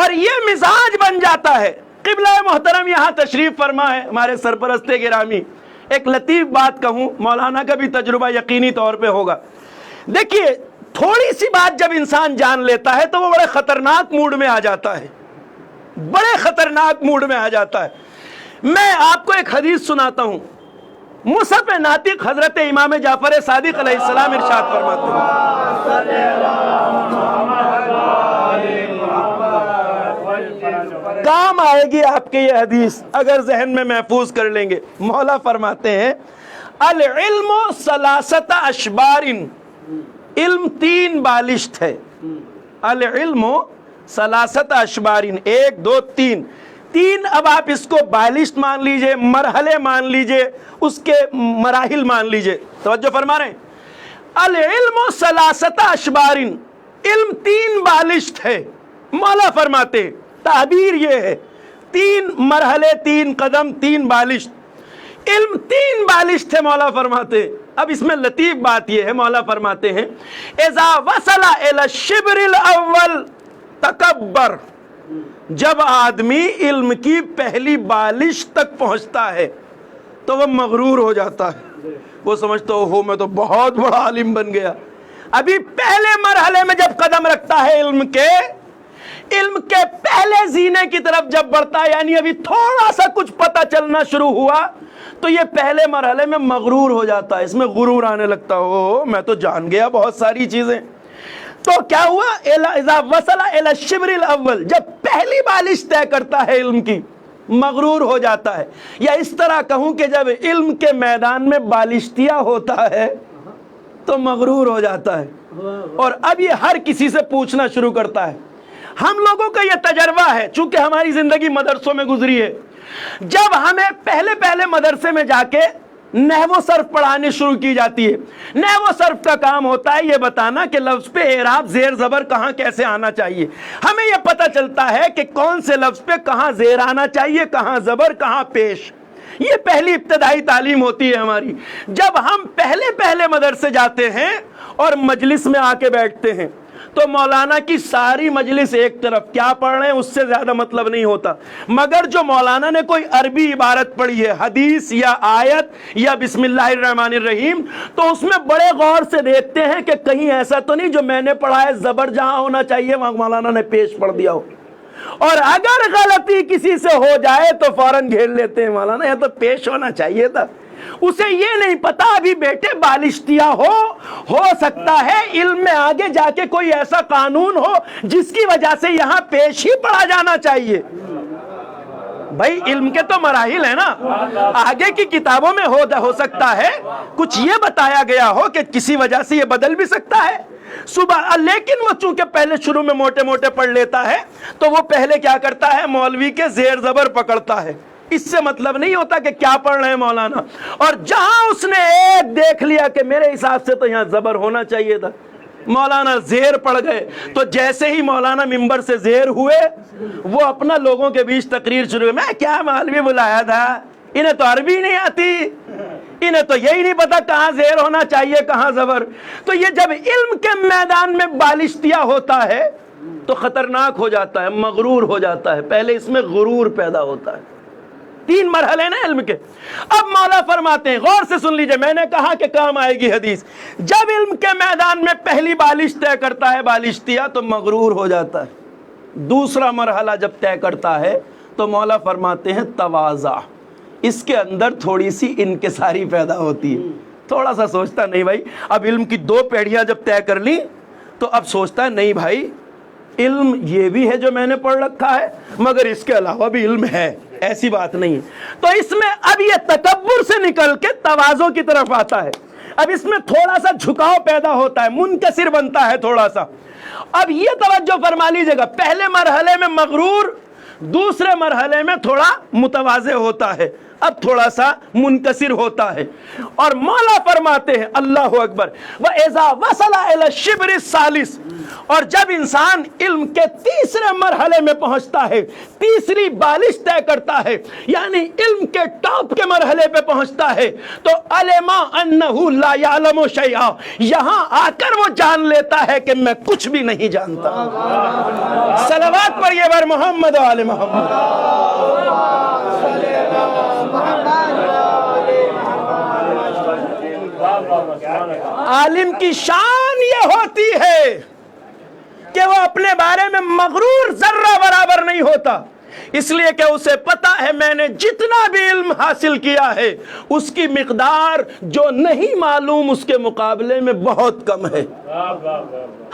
اور یہ مزاج بن جاتا ہے۔ قبلہ محترم یہاں تشریف فرما ہے ہمارے سرپرست گرامی، ایک لطیف بات کہوں، مولانا کا بھی تجربہ یقینی طور پہ ہوگا۔ دیکھیے تھوڑی سی بات جب انسان جان لیتا ہے تو وہ بڑے خطرناک موڈ میں آ جاتا ہے، بڑے خطرناک موڈ میں آ جاتا ہے۔ میں آپ کو ایک حدیث سناتا ہوں، مصحف ناطق حضرت امام جعفر صادق علیہ السلام ارشاد فرماتے ہیں، کام آئے گی آپ کے یہ حدیث اگر ذہن میں محفوظ کر لیں گے. مولا فرماتے ہیں العلم ثلاثۃ اشبار، علم 3 بالشت ہے. العلم ثلاثۃ اشبار، 1 2 3. اب آپ اس کو بالشت مان لیجئے، مرحلے مان لیجئے، اس کے مراحل مان لیجئے. توجہ فرما رہے ہیں. العلم ثلاثۃ اشبار، علم 3 بالشت ہے. مولا فرماتے ہیں تعبیر یہ ہے 3 مرحلے، 3 قدم، 3 بالشت. علم 3 بالشت ہے مولا فرماتے ہیں. اب اس میں لطیف بات یہ ہے، مولا فرماتے ہیں اذا وصل الى الشبر الاول تکبر، جب آدمی علم کی پہلی بالشت تک پہنچتا ہے تو وہ مغرور ہو جاتا ہے. وہ سمجھتا ہو میں تو بہت بڑا عالم بن گیا. ابھی پہلے مرحلے میں جب قدم رکھتا ہے علم کے پہلے زینے کی طرف جب بڑھتا ہے، یعنی ابھی تھوڑا سا کچھ پتہ چلنا شروع ہوا تو یہ پہلے مرحلے میں مغرور ہو جاتا ہے. اس میں غرور آنے لگتا ہو میں تو جان گیا بہت ساری چیزیں. تو کیا ہوا؟ اذا وصل الى الشبر الاول، جب پہلی بالش طے کرتا ہے علم کی مغرور ہو جاتا ہے. یا اس طرح کہوں کہ جب علم کے میدان میں بالشتیاں ہوتا ہے تو مغرور ہو جاتا ہے. اور اب یہ ہر کسی سے پوچھنا شروع کرتا ہے. ہم لوگوں کا یہ تجربہ ہے، چونکہ ہماری زندگی مدرسوں میں گزری ہے. جب ہمیں پہلے مدرسے میں جا کے نحو و صرف پڑھانی شروع کی جاتی ہے. نحو و صرف کا کام ہوتا ہے یہ بتانا کہ لفظ پہ اعراب زیر زبر کہاں کیسے آنا چاہیے. ہمیں یہ پتہ چلتا ہے کہ کون سے لفظ پہ کہاں زیر آنا چاہیے، کہاں زبر، کہاں پیش. یہ پہلی ابتدائی تعلیم ہوتی ہے ہماری. جب ہم پہلے مدرسے جاتے ہیں اور مجلس میں آ کے بیٹھتے ہیں تو مولانا کی ساری مجلس ایک طرف، کیا پڑھ رہے ہیں اس سے زیادہ مطلب نہیں ہوتا. مگر جو مولانا نے کوئی عربی عبارت پڑھی ہے، حدیث یا آیت یا بسم اللہ الرحمن الرحیم، تو اس میں بڑے غور سے دیکھتے ہیں کہ کہیں ایسا تو نہیں جو میں نے پڑھا ہے زبر جہاں ہونا چاہیے وہاں مولانا نے پیش پڑھ دیا ہو. اور اگر غلطی کسی سے ہو جائے تو فوراً گھیر لیتے ہیں، مولانا یہ تو پیش ہونا چاہیے تھا. اسے یہ نہیں پتا ابھی بیٹے بالشتیا ہو سکتا ہے علم میں آگے جا کے کوئی ایسا قانون ہو جس کی وجہ سے یہاں پیش ہی پڑھا جانا چاہیے. بھائی علم کے تو مراحل ہیں نا، آگے کی کتابوں میں ہو سکتا ہے کچھ یہ بتایا گیا ہو کہ کسی وجہ سے یہ بدل بھی سکتا ہے صبح. لیکن وہ چونکہ پہلے شروع میں موٹے پڑھ لیتا ہے تو وہ پہلے کیا کرتا ہے، مولوی کے زیر زبر پکڑتا ہے. اس سے مطلب نہیں ہوتا کہ کیا پڑھ رہے ہیں مولانا. اور جہاں اس نے ایک دیکھ لیا کہ میرے حساب سے تو یہاں زبر ہونا چاہیے تھا، مولانا زیر پڑھ گئے، تو جیسے ہی مولانا ممبر سے زیر ہوئے وہ اپنا لوگوں کے بیچ تقریر شروع. میں کیا مولوی بلایا تھا، انہیں تو عربی نہیں آتی، انہیں تو یہی نہیں پتا کہاں زیر ہونا چاہیے کہاں زبر. تو یہ جب علم کے میدان میں بالشتیا ہوتا ہے تو خطرناک ہو جاتا ہے، مغرور ہو جاتا ہے. پہلے اس میں غرور پیدا ہوتا ہے. 3 مرحلے نا علم کے. اب مولا فرماتے ہیں غور سے سن لیجئے، میں نے کہا کہ کام آئے گی حدیث. جب علم کے میدان میں پہلی بالش طے کرتا ہے بالشتیا تو مغرور ہو جاتا ہے. دوسرا مرحلہ جب طے کرتا ہے تو مولا فرماتے ہیں تواضع، اس کے اندر تھوڑی سی انکساری پیدا ہوتی ہے. تھوڑا سا سوچتا نہیں بھائی، اب علم کی 2 پیڑیاں جب طے کر لی تو اب سوچتا ہے نہیں بھائی علم یہ بھی ہے جو میں نے پڑھ رکھا ہے مگر اس کے علاوہ بھی علم ہے، ایسی بات نہیں ہے. تو اس میں اب یہ تکبر سے نکل کے تواضع کی طرف آتا ہے. اب اس میں تھوڑا سا جھکاؤ پیدا ہوتا ہے، منکسر بنتا ہے تھوڑا سا. اب یہ توجہ فرما لیجیے گا، پہلے مرحلے میں مغرور، دوسرے مرحلے میں تھوڑا متواضع ہوتا ہے، اب تھوڑا سا منکسر ہوتا ہے. اور مولا فرماتے ہیں اللہ اکبر وَإِذَا وَصَلَ إِلَى الشِّبْرِ الثَّالِثِ، اور جب انسان علم کے تیسرے مرحلے میں پہنچتا ہے، تیسری بالش طے کرتا ہے، یعنی علم کے ٹاپ کے مرحلے پہ پہنچتا ہے، تو عَلِمَ أَنَّهُ لَا يَعْلَمُ شَيْئًا، یہاں آ کر وہ جان لیتا ہے کہ میں کچھ بھی نہیں جانتا. صلوات پڑھیے بر محمد و آل محمد. عالم کی شان یہ ہوتی ہے کہ وہ اپنے بارے میں مغرور ذرہ برابر نہیں ہوتا، اس لیے کہ اسے پتا ہے میں نے جتنا بھی علم حاصل کیا ہے اس کی مقدار جو نہیں معلوم اس کے مقابلے میں بہت کم ہے.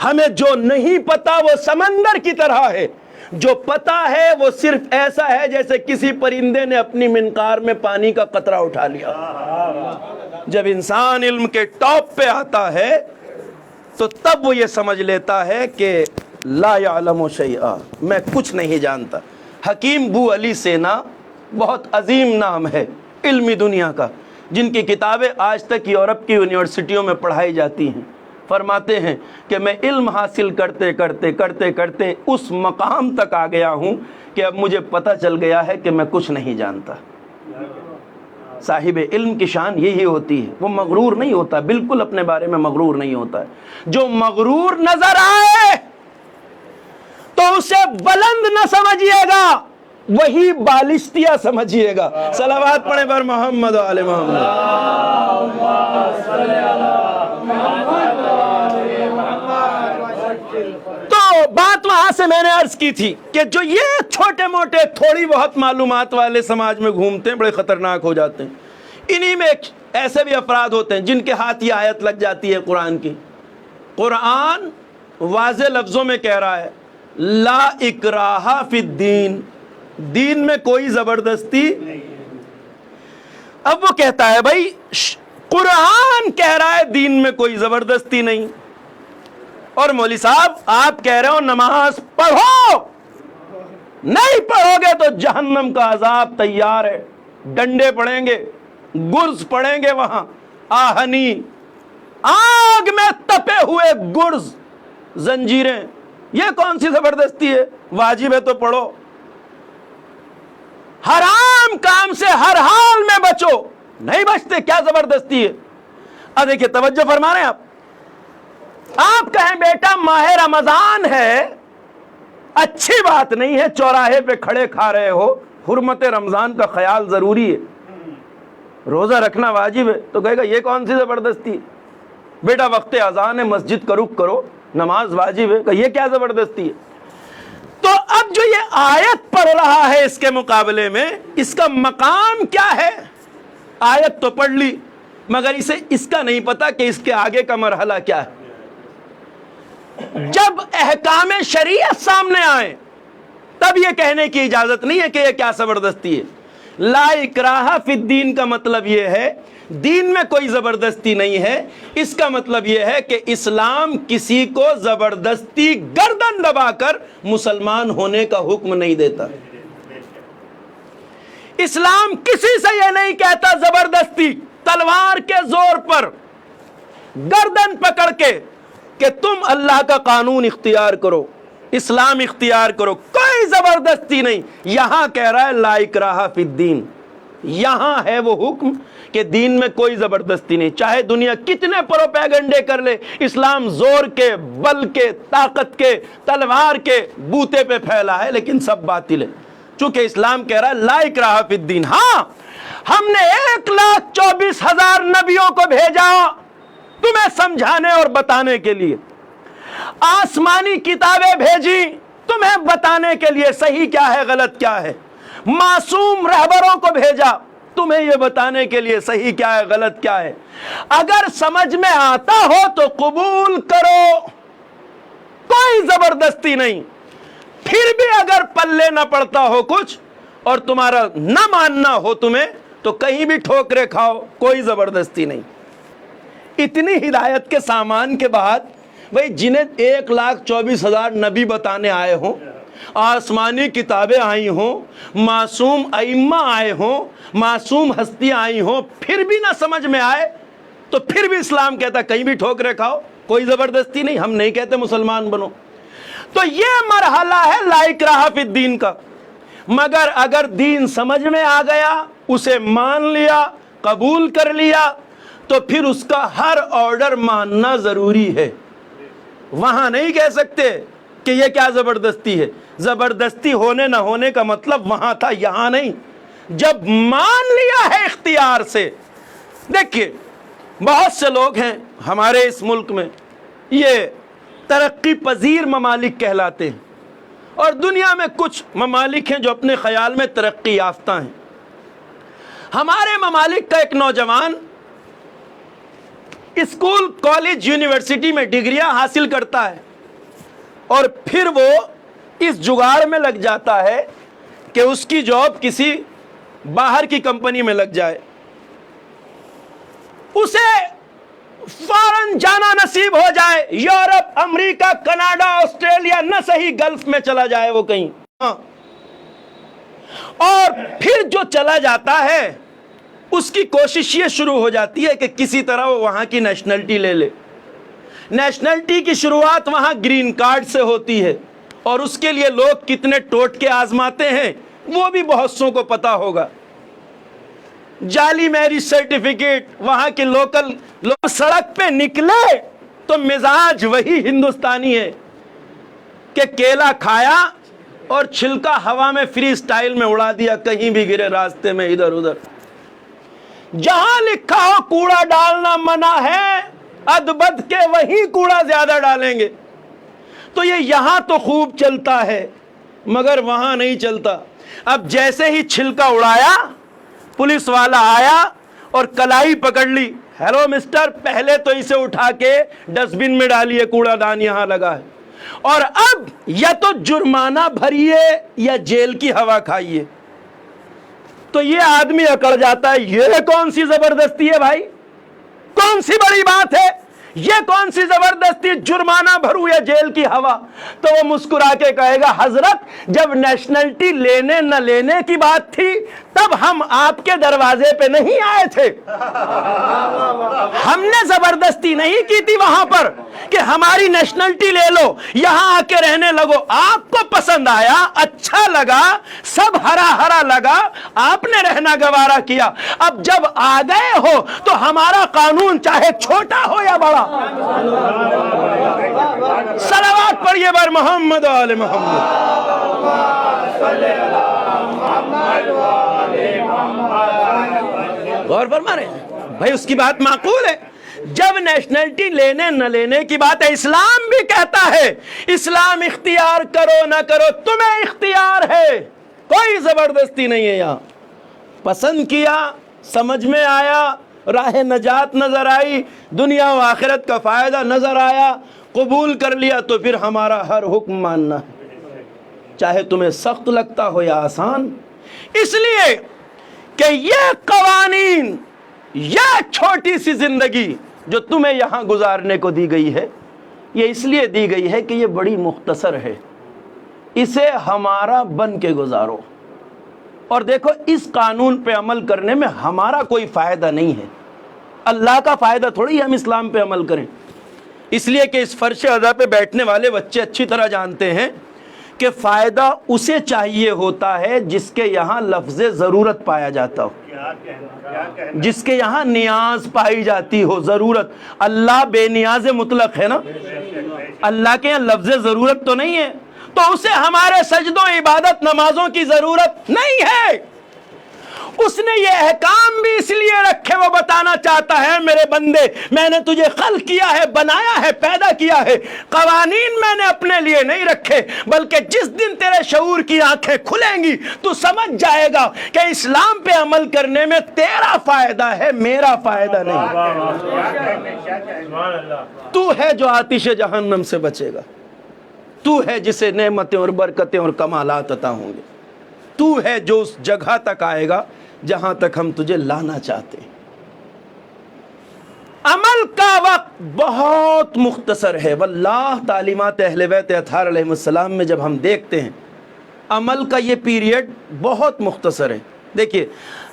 ہمیں جو نہیں پتا وہ سمندر کی طرح ہے، جو پتہ ہے وہ صرف ایسا ہے جیسے کسی پرندے نے اپنی منقار میں پانی کا قطرہ اٹھا لیا۔ جب انسان علم کے ٹاپ پہ آتا ہے تو تب وہ یہ سمجھ لیتا ہے کہ لا یعلم شیئا، میں کچھ نہیں جانتا۔ حکیم بو علی سینا بہت عظیم نام ہے علمی دنیا کا، جن کی کتابیں آج تک یورپ کی یونیورسٹیوں میں پڑھائی جاتی ہیں۔ فرماتے ہیں کہ میں علم حاصل کرتے کرتے اس مقام تک آ گیا ہوں کہ اب مجھے پتہ چل گیا ہے کہ میں کچھ نہیں جانتا۔ صاحب علم کی شان یہی ہوتی ہے، وہ مغرور نہیں ہوتا، بالکل اپنے بارے میں مغرور نہیں ہوتا ہے۔ جو مغرور نظر آئے تو اسے بلند نہ سمجھیے گا، وہی بالشتیہ سمجھیے گا۔ صلوات پڑھیں پر محمد و آل محمد۔ تو بات وہاں سے میں نے عرض کی تھی کہ جو یہ چھوٹے موٹے تھوڑی بہت معلومات والے سماج میں گھومتے ہیں بڑے خطرناک ہو جاتے ہیں۔ انہی میں ایسے بھی افراد ہوتے ہیں جن کے ہاتھ یہ آیت لگ جاتی ہے قرآن کی۔ قرآن واضح لفظوں میں کہہ رہا ہے لا اکراہ فی الدین، دین میں کوئی زبردستی۔ اب وہ کہتا ہے بھائی قرآن کہہ رہا ہے دین میں کوئی زبردستی نہیں، اور مولوی صاحب آپ کہہ رہے ہو نماز پڑھو، نہیں پڑھو گے تو جہنم کا عذاب تیار ہے، ڈنڈے پڑیں گے، گرز پڑیں گے، وہاں آہنی آگ میں تپے ہوئے گرز، زنجیریں، یہ کون سی زبردستی ہے؟ واجب ہے تو پڑھو۔ حرام کام سے ہر حال میں بچو، نہیں بچتے، کیا زبردستی ہے؟ اب دیکھیں توجہ فرما رہے ہیں آپ کہیں بیٹا ماہ رمضان ہے، اچھی بات نہیں ہے چوراہے پہ کھڑے کھا رہے ہو، حرمت رمضان کا خیال ضروری ہے، روزہ رکھنا واجب ہے، تو کہے گا یہ کون سی زبردستی ہے؟ بیٹا وقت اذان ہے مسجد کا رخ کرو، نماز واجب ہے، کہ یہ کیا زبردستی ہے؟ تو اب جو یہ آیت پڑھ رہا ہے اس کے مقابلے میں اس کا مقام کیا ہے؟ آیت تو پڑھ لی مگر اسے اس کا نہیں پتا کہ اس کے آگے کا مرحلہ کیا ہے۔ جب احکام شریعت سامنے آئے تب یہ کہنے کی اجازت نہیں ہے کہ یہ کیا زبردستی ہے۔ لا اکراہ فی الدین کا مطلب یہ ہے دین میں کوئی زبردستی نہیں ہے، اس کا مطلب یہ ہے کہ اسلام کسی کو زبردستی گردن دبا کر مسلمان ہونے کا حکم نہیں دیتا۔ اسلام کسی سے یہ نہیں کہتا زبردستی تلوار کے زور پر گردن پکڑ کے کہ تم اللہ کا قانون اختیار کرو، اسلام اختیار کرو، کوئی زبردستی نہیں۔ یہاں کہہ رہا ہے لا اکراہ فی الدین، یہاں ہے وہ حکم کہ دین میں کوئی زبردستی نہیں، چاہے دنیا کتنے پروپیگنڈے کر لے، اسلام زور کے، بل کے، طاقت کے، تلوار کے بوتے پہ پھیلا ہے، لیکن سب باطل ہے، چونکہ اسلام کہہ رہا ہے لا اکراہ فی الدین۔ ہاں ہم نے 1,24,000 نبیوں کو بھیجا تمہیں سمجھانے اور بتانے کے لیے، آسمانی کتابیں بھیجی تمہیں بتانے کے لیے صحیح کیا ہے غلط کیا ہے، معصوم رہبروں کو بھیجا تمہیں یہ بتانے کے لیے صحیح کیا ہے غلط کیا ہے۔ اگر سمجھ میں آتا ہو تو قبول کرو، کوئی زبردستی نہیں، پھر بھی اگر پلے نہ پڑتا ہو کچھ اور تمہارا نہ ماننا ہو تمہیں تو کہیں بھی ٹھوکرے کھاؤ، کوئی زبردستی نہیں۔ اتنی ہدایت کے سامان کے بعد بھئی جنہیں 1,24,000 نبی بتانے آئے ہوں، آسمانی کتابیں آئی ہوں، معصوم ائمہ آئے ہوں، معصوم ہستیاں آئی ہوں، پھر بھی نہ سمجھ میں آئے تو پھر بھی اسلام کہتا کہیں بھی ٹھوکرے کھاؤ، کوئی زبردستی نہیں، ہم نہیں کہتے مسلمان بنو۔ تو یہ مرحلہ ہے لا اکراہ فی الدین کا۔ مگر اگر دین سمجھ میں آ گیا، اسے مان لیا، قبول کر لیا، تو پھر اس کا ہر آرڈر ماننا ضروری ہے۔ وہاں نہیں کہہ سکتے کہ یہ کیا زبردستی ہے، زبردستی ہونے نہ ہونے کا مطلب وہاں تھا، یہاں نہیں۔ جب مان لیا ہے اختیار سے، دیکھیے بہت سے لوگ ہیں ہمارے اس ملک میں، یہ ترقی پذیر ممالک کہلاتے ہیں، اور دنیا میں کچھ ممالک ہیں جو اپنے خیال میں ترقی یافتہ ہیں۔ ہمارے ممالک کا ایک نوجوان اسکول، کالج، یونیورسٹی میں ڈگریاں حاصل کرتا ہے اور پھر وہ اس جگاڑ میں لگ جاتا ہے کہ اس کی جاب کسی باہر کی کمپنی میں لگ جائے، اسے فوراً جانا نصیب ہو جائے، یورپ، امریکہ، کینیڈا، آسٹریلیا، نہ صحیح گلف میں چلا جائے وہ کہیں، اور پھر جو چلا جاتا ہے اس کی کوشش یہ شروع ہو جاتی ہے کہ کسی طرح وہ وہاں کی نیشنلٹی لے لے۔ نیشنلٹی کی شروعات وہاں گرین کارڈ سے ہوتی ہے، اور اس کے لیے لوگ کتنے ٹوٹکے آزماتے ہیں وہ بھی بہت سوں کو پتا ہوگا۔ جعلی میرج سرٹیفکیٹ، وہاں کے لوکل لوگ سڑک پہ نکلے تو مزاج وہی ہندوستانی ہے کہ کیلا کھایا اور چھلکا ہوا میں فری سٹائل میں اڑا دیا، کہیں بھی گرے راستے میں ادھر ادھر۔ جہاں لکھا ہو کوڑا ڈالنا منع ہے، ادبد کے وہی کوڑا زیادہ ڈالیں گے۔ تو یہ یہاں تو خوب چلتا ہے مگر وہاں نہیں چلتا۔ اب جیسے ہی چھلکا اڑایا، پولیس والا آیا اور کلائی پکڑ لی، ہیلو مسٹر، پہلے تو اسے اٹھا کے ڈسٹ بن میں ڈالیے، کوڑا دان یہاں لگا ہے، اور اب یا تو جرمانہ بھریے یا جیل کی ہوا کھائیے۔ تو یہ آدمی اکڑ جاتا ہے، یہ کون سی زبردستی ہے بھائی، کون سی بڑی بات ہے، یہ کون سی زبردستی، جرمانہ بھرو یا جیل کی ہوا؟ تو وہ مسکرا کے کہے گا، حضرت جب نیشنلٹی لینے نہ لینے کی بات تھی تب ہم آپ کے دروازے پہ نہیں آئے تھے، ہم نے زبردستی نہیں کی تھی وہاں پر کہ ہماری نیشنلٹی لے لو، یہاں آ کے رہنے لگو، آپ کو پسند آیا، اچھا لگا، سب ہرا ہرا لگا، آپ نے رہنا گوارا کیا، اب جب آ گئے ہو تو ہمارا قانون چاہے چھوٹا ہو یا بڑا، صلوات پڑھیے بر محمد و آل محمد۔ غور فرما رہے ہیں بھائی، اس کی بات معقول ہے۔ جب نیشنلٹی لینے نہ لینے کی بات ہے، اسلام بھی کہتا ہے اسلام اختیار کرو نہ کرو تمہیں اختیار ہے، کوئی زبردستی نہیں ہے یہاں۔ پسند کیا، سمجھ میں آیا، راہ نجات نظر آئی، دنیا و آخرت کا فائدہ نظر آیا، قبول کر لیا، تو پھر ہمارا ہر حکم ماننا ہے، چاہے تمہیں سخت لگتا ہو یا آسان۔ اس لیے کہ یہ قوانین، یہ چھوٹی سی زندگی جو تمہیں یہاں گزارنے کو دی گئی ہے، یہ اس لیے دی گئی ہے کہ یہ بڑی مختصر ہے، اسے ہمارا بن کے گزارو۔ اور دیکھو، اس قانون پہ عمل کرنے میں ہمارا کوئی فائدہ نہیں ہے، اللہ کا فائدہ تھوڑی ہم اسلام پہ عمل کریں۔ اس لیے کہ اس فرش اعضا پہ بیٹھنے والے بچے اچھی طرح جانتے ہیں کہ فائدہ اسے چاہیے ہوتا ہے جس کے یہاں لفظ ضرورت پایا جاتا ہو، جس کے یہاں نیاز پائی جاتی ہو، ضرورت۔ اللہ بے نیاز مطلق ہے نا، اللہ کے یہاں لفظ ضرورت تو نہیں ہے، تو اسے ہمارے سجدوں، عبادت، نمازوں کی ضرورت نہیں ہے۔ اس نے یہ احکام بھی اس لیے رکھے، وہ بتانا چاہتا ہے میرے بندے، میں نے تجھے خلق کیا ہے، بنایا ہے، پیدا کیا ہے، قوانین میں نے اپنے لیے نہیں رکھے، بلکہ جس دن تیرے شعور کی آنکھیں کھلیں گی تو سمجھ جائے گا کہ اسلام پہ عمل کرنے میں تیرا فائدہ ہے، میرا فائدہ نہیں۔ تو ہے جو آتش جہنم سے بچے گا، تو ہے جسے نعمتیں اور برکتیں اور کمالات عطا ہوں گے، تو ہے جو اس جگہ تک آئے گا جہاں تک ہم تجھے لانا چاہتے ہیں۔ عمل کا وقت بہت مختصر ہے، واللہ تعلیمات اہل بیت اطہار علیہ السلام میں جب ہم دیکھتے ہیں عمل کا یہ پیریڈ بہت مختصر ہے۔ دیکھیے،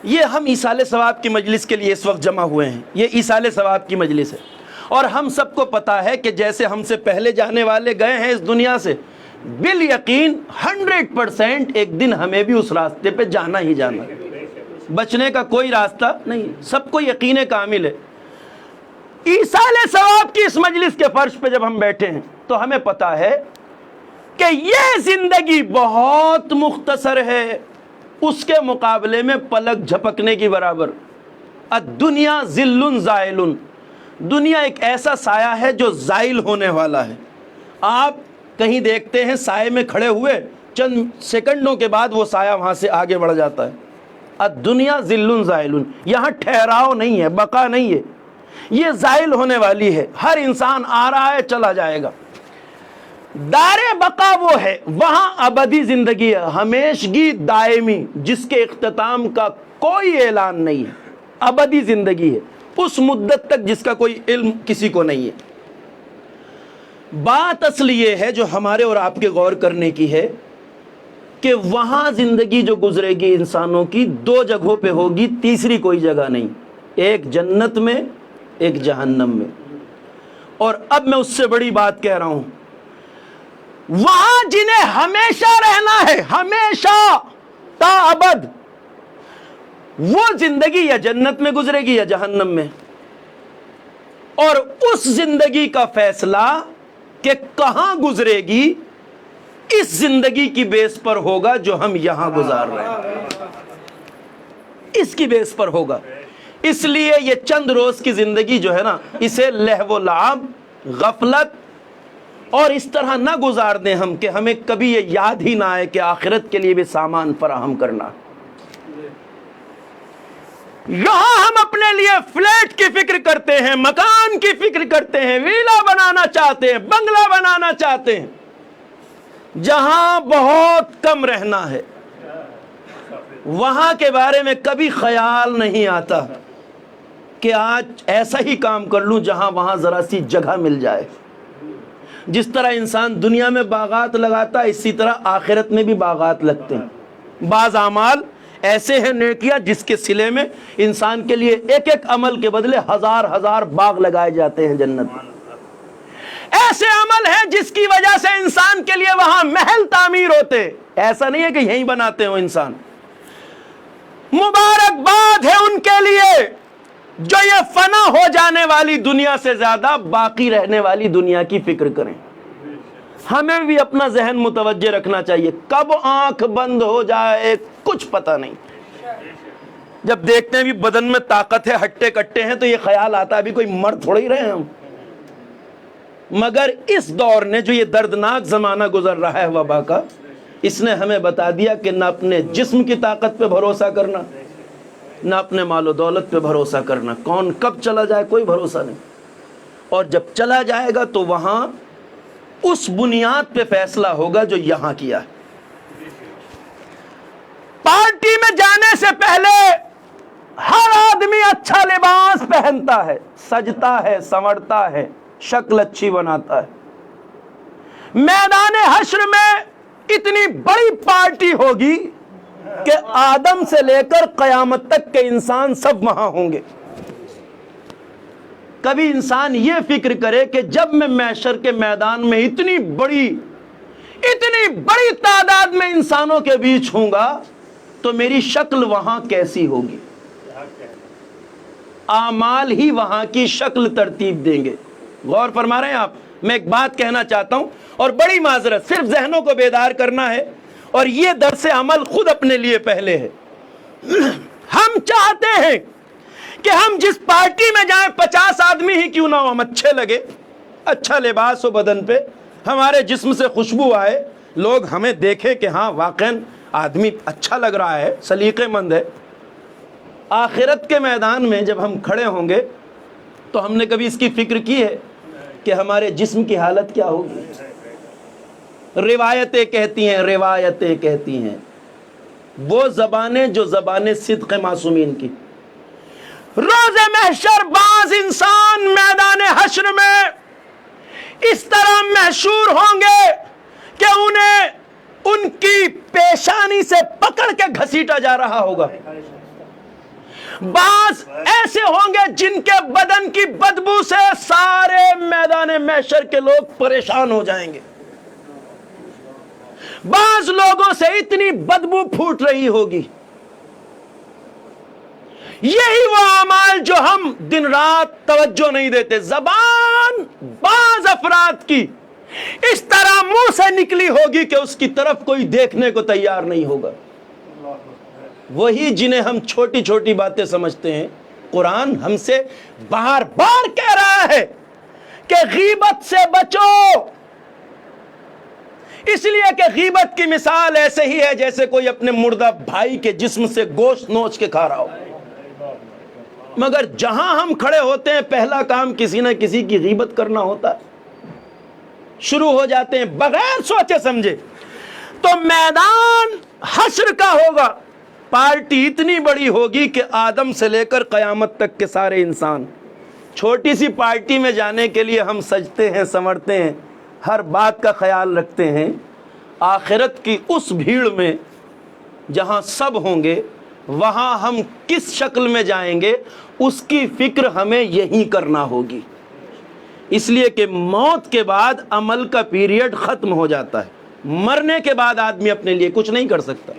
یہ ہم ایصال ثواب کی مجلس کے لیے اس وقت جمع ہوئے ہیں، یہ ایصال ثواب کی مجلس ہے، اور ہم سب کو پتا ہے کہ جیسے ہم سے پہلے جانے والے گئے ہیں اس دنیا سے، بالیقین 100% ایک دن ہمیں بھی اس راستے پہ جانا ہی جانا، بچنے کا کوئی راستہ نہیں، سب کو یقین کامل ہے۔ ایصال ثواب کی اس مجلس کے فرش پہ جب ہم بیٹھے ہیں تو ہمیں پتا ہے کہ یہ زندگی بہت مختصر ہے، اس کے مقابلے میں پلک جھپکنے کی برابر۔ الدنیا ذل زائل، دنیا ایک ایسا سایہ ہے جو زائل ہونے والا ہے۔ آپ کہیں دیکھتے ہیں سائے میں کھڑے ہوئے، چند سیکنڈوں کے بعد وہ سایہ وہاں سے آگے بڑھ جاتا ہے۔ الدنیا ذل زائل، یہاں ٹھہراؤ نہیں ہے، بقا نہیں ہے، یہ زائل ہونے والی ہے، ہر انسان آ رہا ہے، چلا جائے گا۔ دار بقا وہ ہے، وہاں ابدی زندگی ہے، ہمیشگی دائمی، جس کے اختتام کا کوئی اعلان نہیں ہے، ابدی زندگی ہے اس مدت تک جس کا کوئی علم کسی کو نہیں ہے۔ بات اصل یہ ہے جو ہمارے اور آپ کے غور کرنے کی ہے کہ وہاں زندگی جو گزرے گی انسانوں کی دو جگہوں پہ ہوگی، تیسری کوئی جگہ نہیں، ایک جنت میں ایک جہنم میں۔ اور اب میں اس سے بڑی بات کہہ رہا ہوں، وہاں جنہیں ہمیشہ رہنا ہے، ہمیشہ تا ابد، وہ زندگی یا جنت میں گزرے گی یا جہنم میں۔ اور اس زندگی کا فیصلہ کہ کہاں گزرے گی اس زندگی کی بیس پر ہوگا جو ہم یہاں گزار رہے ہیں، اس کی بیس پر ہوگا۔ اس لیے یہ چند روز کی زندگی جو ہے نا، اسے لہو و لعب، غفلت اور اس طرح نہ گزار دیں ہم کہ ہمیں کبھی یہ یاد ہی نہ آئے کہ آخرت کے لیے بھی سامان فراہم کرنا۔ یہاں ہم اپنے لیے فلیٹ کی فکر کرتے ہیں، مکان کی فکر کرتے ہیں، ویلا بنانا چاہتے ہیں، بنگلہ بنانا چاہتے ہیں، جہاں بہت کم رہنا ہے۔ وہاں کے بارے میں کبھی خیال نہیں آتا کہ آج ایسا ہی کام کر لوں جہاں وہاں ذرا سی جگہ مل جائے۔ جس طرح انسان دنیا میں باغات لگاتا ہے، اسی طرح آخرت میں بھی باغات لگتے ہیں۔ بعض اعمال ایسے ہیں، نیکیاں، جس کے صلے میں انسان کے لیے ایک ایک عمل کے بدلے ہزار ہزار باغ لگائے جاتے ہیں جنت میں۔ ایسے عمل ہیں جس کی وجہ سے انسان کے لیے وہاں محل تعمیر ہوتے، ایسا نہیں ہے کہ یہیں بناتے ہو انسان۔ مبارکباد ہے ان کے لیے جو یہ فنا ہو جانے والی دنیا سے زیادہ باقی رہنے والی دنیا کی فکر کریں۔ ہمیں بھی اپنا ذہن متوجہ رکھنا چاہیے، کب آنکھ بند ہو جائے کچھ پتہ نہیں۔ جب دیکھتے ہیں بھی بدن میں طاقت ہے، ہٹے کٹے ہیں، تو یہ خیال آتا ہے ابھی کوئی مر تھوڑا ہی رہے ہیں ہم۔ مگر اس دور نے جو یہ دردناک زمانہ گزر رہا ہے وبا کا، اس نے ہمیں بتا دیا کہ نہ اپنے جسم کی طاقت پہ بھروسہ کرنا، نہ اپنے مال و دولت پہ بھروسہ کرنا۔ کون کب چلا جائے کوئی بھروسہ نہیں، اور جب چلا جائے گا تو وہاں اس بنیاد پہ فیصلہ ہوگا جو یہاں کیا ہے۔ پارٹی میں جانے سے پہلے ہر آدمی اچھا لباس پہنتا ہے، سجتا ہے، سنورتا ہے، شکل اچھی بناتا ہے۔ میدان حشر میں اتنی بڑی پارٹی ہوگی کہ آدم سے لے کر قیامت تک کے انسان سب وہاں ہوں گے۔ کبھی انسان یہ فکر کرے کہ جب میں محشر کے میدان میں اتنی بڑی تعداد میں انسانوں کے بیچ ہوں گا تو میری شکل وہاں کیسی ہوگی۔ اعمال ہی وہاں کی شکل ترتیب دیں گے۔ غور فرما رہے ہیں آپ؟ میں ایک بات کہنا چاہتا ہوں، اور بڑی معذرت، صرف ذہنوں کو بیدار کرنا ہے، اور یہ درس عمل خود اپنے لیے پہلے ہے۔ ہم چاہتے ہیں کہ ہم جس پارٹی میں جائیں 50 آدمی ہی کیوں نہ ہو، ہم اچھے لگے، اچھا لباس ہو بدن پہ، ہمارے جسم سے خوشبو آئے، لوگ ہمیں دیکھیں کہ ہاں واقعاً آدمی اچھا لگ رہا ہے، سلیقے مند ہے۔ آخرت کے میدان میں جب ہم کھڑے ہوں گے تو ہم نے کبھی اس کی فکر کی ہے کہ ہمارے جسم کی حالت کیا ہوگی؟ روایتیں کہتی ہیں وہ زبانیں جو زبانیں صدق معصومین کی، روز محشر بعض انسان میدان حشر میں اس طرح محشور ہوں گے کہ انہیں ان کی پیشانی سے پکڑ کے گھسیٹا جا رہا ہوگا۔ بعض ایسے ہوں گے جن کے بدن کی بدبو سے سارے میدان محشر کے لوگ پریشان ہو جائیں گے۔ بعض لوگوں سے اتنی بدبو پھوٹ رہی ہوگی۔ یہی وہ اعمال جو ہم دن رات توجہ نہیں دیتے، زبان بعض افراد کی اس طرح منہ سے نکلی ہوگی کہ اس کی طرف کوئی دیکھنے کو تیار نہیں ہوگا۔ وہی جنہیں ہم چھوٹی چھوٹی باتیں سمجھتے ہیں، قرآن ہم سے بار بار کہہ رہا ہے کہ غیبت سے بچو، اس لیے کہ غیبت کی مثال ایسے ہی ہے جیسے کوئی اپنے مردہ بھائی کے جسم سے گوشت نوچ کے کھا رہا ہو۔ مگر جہاں ہم کھڑے ہوتے ہیں پہلا کام کسی نہ کسی کی غیبت کرنا ہوتا ہے۔ شروع ہو جاتے ہیں بغیر سوچے سمجھے. تو میدان حشر کا ہوگا، پارٹی اتنی بڑی ہوگی کہ آدم سے لے کر قیامت تک کے سارے انسان. چھوٹی سی پارٹی میں جانے کے لیے ہم سجتے ہیں، سنورتے ہیں، ہر بات کا خیال رکھتے ہیں. آخرت کی اس بھیڑ میں جہاں سب ہوں گے، وہاں ہم کس شکل میں جائیں گے اس کی فکر ہمیں یہی کرنا ہوگی. اس لیے کہ موت کے بعد عمل کا پیریڈ ختم ہو جاتا ہے. مرنے کے بعد آدمی اپنے لیے کچھ نہیں کر سکتا،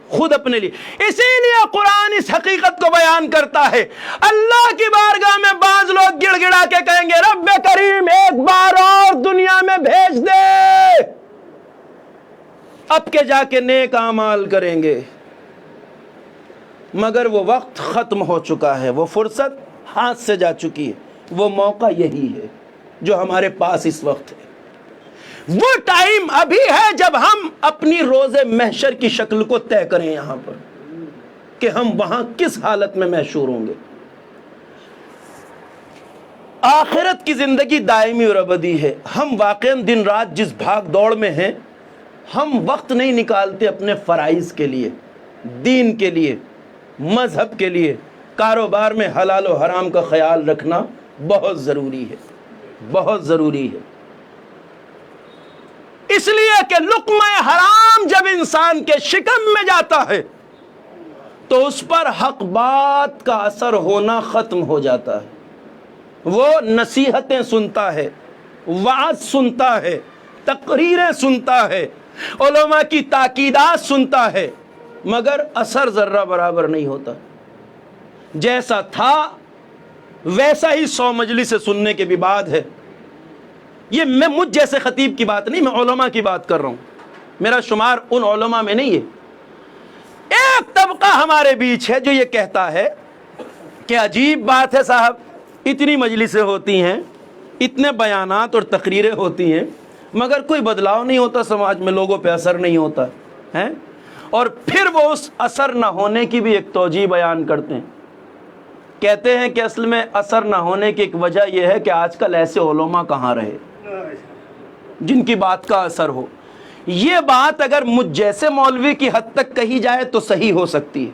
خود اپنے لیے. اسی لیے قرآن اس حقیقت کو بیان کرتا ہے. اللہ کی بارگاہ میں بعض لوگ گڑ گڑا کے کہیں گے رب کریم ایک بار اور دنیا میں بھیج دے، اب کے جا کے نیک اعمال کریں گے. مگر وہ وقت ختم ہو چکا ہے، وہ فرصت ہاتھ سے جا چکی ہے. وہ موقع یہی ہے جو ہمارے پاس اس وقت ہے. وہ ٹائم ابھی ہے جب ہم اپنی روز محشر کی شکل کو طے کریں یہاں پر کہ ہم وہاں کس حالت میں محشور ہوں گے. آخرت کی زندگی دائمی اور ابدی ہے. ہم واقعاً دن رات جس بھاگ دوڑ میں ہیں، ہم وقت نہیں نکالتے اپنے فرائض کے لیے، دین کے لیے، مذہب کے لیے. کاروبار میں حلال و حرام کا خیال رکھنا بہت ضروری ہے، بہت ضروری ہے. اس لیے کہ لقمہ حرام جب انسان کے شکم میں جاتا ہے تو اس پر حق بات کا اثر ہونا ختم ہو جاتا ہے. وہ نصیحتیں سنتا ہے، وعظ سنتا ہے، تقریریں سنتا ہے، علماء کی تاکیدات سنتا ہے، مگر اثر ذرہ برابر نہیں ہوتا. جیسا تھا ویسا ہی 100 مجلس سننے کے بھی بعد ہے. یہ میں مجھ جیسے خطیب کی بات نہیں، میں علماء کی بات کر رہا ہوں. میرا شمار ان علماء میں نہیں ہے. ایک طبقہ ہمارے بیچ ہے جو یہ کہتا ہے کہ عجیب بات ہے صاحب، اتنی مجلسیں ہوتی ہیں، اتنے بیانات اور تقریریں ہوتی ہیں، مگر کوئی بدلاؤ نہیں ہوتا سماج میں، لوگوں پہ اثر نہیں ہوتا ہے. اور پھر وہ اس اثر نہ ہونے کی بھی ایک توجیہ بیان کرتے ہیں. کہتے ہیں کہ اصل میں اثر نہ ہونے کی ایک وجہ یہ ہے کہ آج کل ایسے علماء کہاں رہے جن کی بات کا اثر ہو. یہ بات اگر مجھ جیسے مولوی کی حد تک کہی جائے تو صحیح ہو سکتی ہے،